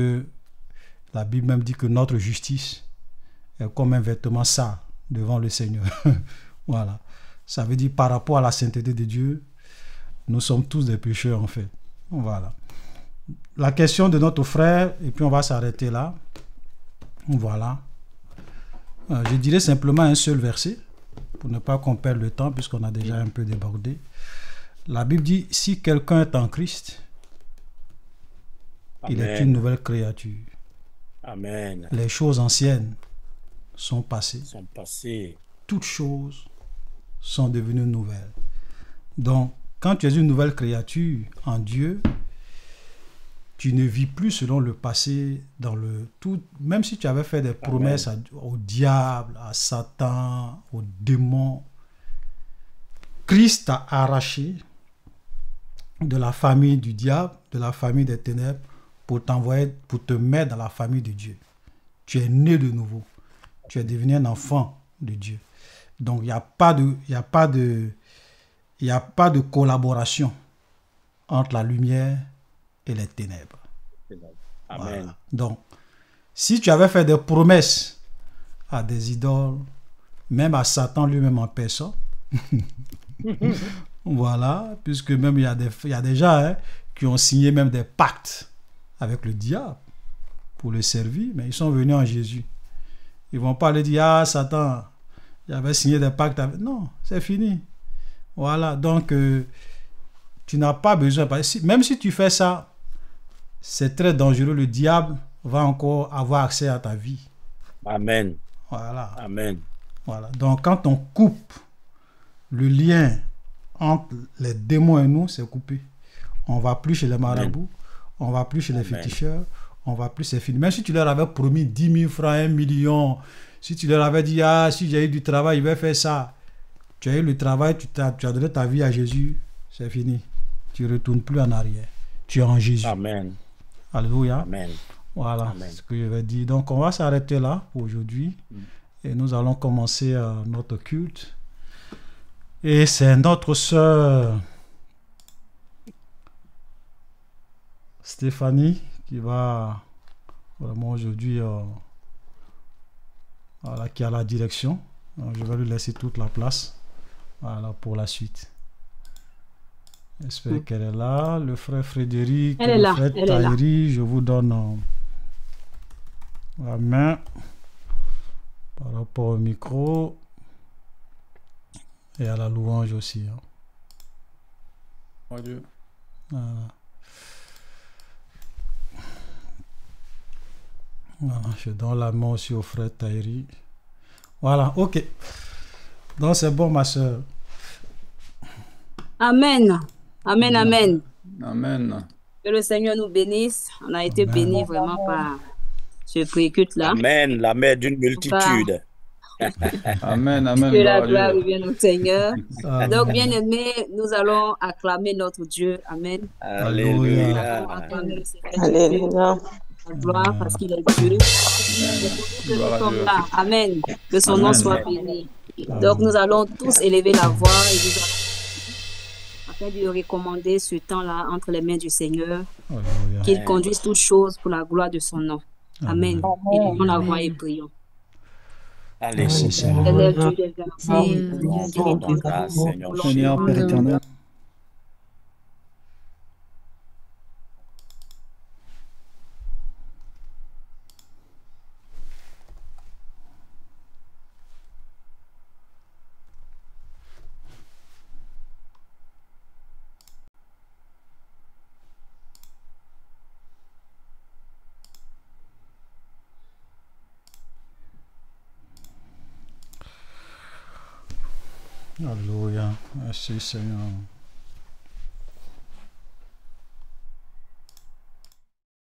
A: la Bible même dit que notre justice est comme un vêtement sale devant le Seigneur. Voilà. Ça veut dire par rapport à la sainteté de Dieu, nous sommes tous des pécheurs en fait. Voilà. La question de notre frère, et puis on va s'arrêter là. Voilà. Je dirais simplement un seul verset, pour ne pas qu'on perde le temps, puisqu'on a déjà un peu débordé. La Bible dit, si quelqu'un est en Christ, il est une nouvelle créature.
D: Amen.
A: Les choses anciennes sont passées. Toutes choses sont devenues nouvelles. Donc, quand tu es une nouvelle créature en Dieu, tu ne vis plus selon le passé, dans le tout, même si tu avais fait des promesses au diable, à Satan, aux démons, Christ t'a arraché de la famille du diable, de la famille des ténèbres, pour t'envoyer, pour te mettre dans la famille de Dieu. Tu es né de nouveau. Tu es devenu un enfant de Dieu. Donc, il n'y a pas de collaboration entre la lumière et les ténèbres.
D: Amen.
A: Voilà. Donc, si tu avais fait des promesses à des idoles, même à Satan lui-même en personne, voilà, puisque même il y a des gens qui ont signé même des pactes avec le diable pour le servir, mais ils sont venus en Jésus. Ils ne vont pas lui dire, ah Satan, j'avais signé des pactes avec... Non, c'est fini. Voilà, donc tu n'as pas besoin, même si tu fais ça, c'est très dangereux, le diable va encore avoir accès à ta vie.
D: Amen.
A: Voilà.
D: Amen.
A: Voilà, donc quand on coupe le lien entre les démons et nous, c'est coupé. On ne va plus chez les marabouts, on ne va plus chez les féticheurs, on ne va plus, c'est fini. Même si tu leur avais promis 10 000 francs, 1 million, si tu leur avais dit, ah, si j'ai eu du travail, il va faire ça. Tu as eu le travail, tu as donné ta vie à Jésus, c'est fini. Tu ne retournes plus en arrière. Tu es en Jésus.
D: Amen.
A: Alléluia.
D: Amen.
A: Voilà
D: Amen.
A: ce que je vais dire. Donc, on va s'arrêter là pour aujourd'hui. Et nous allons commencer notre culte. Et c'est notre sœur Stéphanie qui va vraiment aujourd'hui voilà, qui a la direction. Donc, je vais lui laisser toute la place, voilà, pour la suite. J'espère qu'elle est là. Le frère Frédéric,
C: Elle est
A: le
C: là,
A: frère
C: elle est là.
A: Tahiri, je vous donne la main par rapport au micro et à la louange aussi.
H: Mon Dieu.
A: Voilà. Voilà, je donne la main aussi au frère Tahiri. Voilà, ok. Donc c'est bon, ma soeur.
I: Amen. Amen, amen.
H: Amen.
I: Que le Seigneur nous bénisse. On a été bénis vraiment par ce pré-culte-là.
D: Amen. La mère d'une multitude.
H: Amen, amen.
I: Que la
H: gloire à
I: gloire
H: Dieu.
I: revienne au Seigneur.
A: Amen.
I: Donc, bien aimés, nous allons acclamer notre Dieu. Amen. Nous
D: Alléluia.
I: allons acclamer le Seigneur. Dieu,
J: Alléluia.
I: la gloire parce qu'il est Dieu. Et
H: Gloire à
I: nous
H: Dieu.
I: sommes là. Amen. Que son nom
H: Amen.
I: soit béni. Donc, nous allons tous élever la voix et nous allons afin de recommander ce temps-là entre les mains du Seigneur,
A: Alléluia.
I: qu'il conduise toutes choses pour la gloire de son nom. Amen. Élevons la voix et prions.
A: Merci,
D: Alléluia.
A: Seigneur.
I: Éternel Dieu des versets,
D: Rendons grâce, Seigneur.
J: Seigneur, Père éternel,
A: Alléluia. Merci, Seigneur.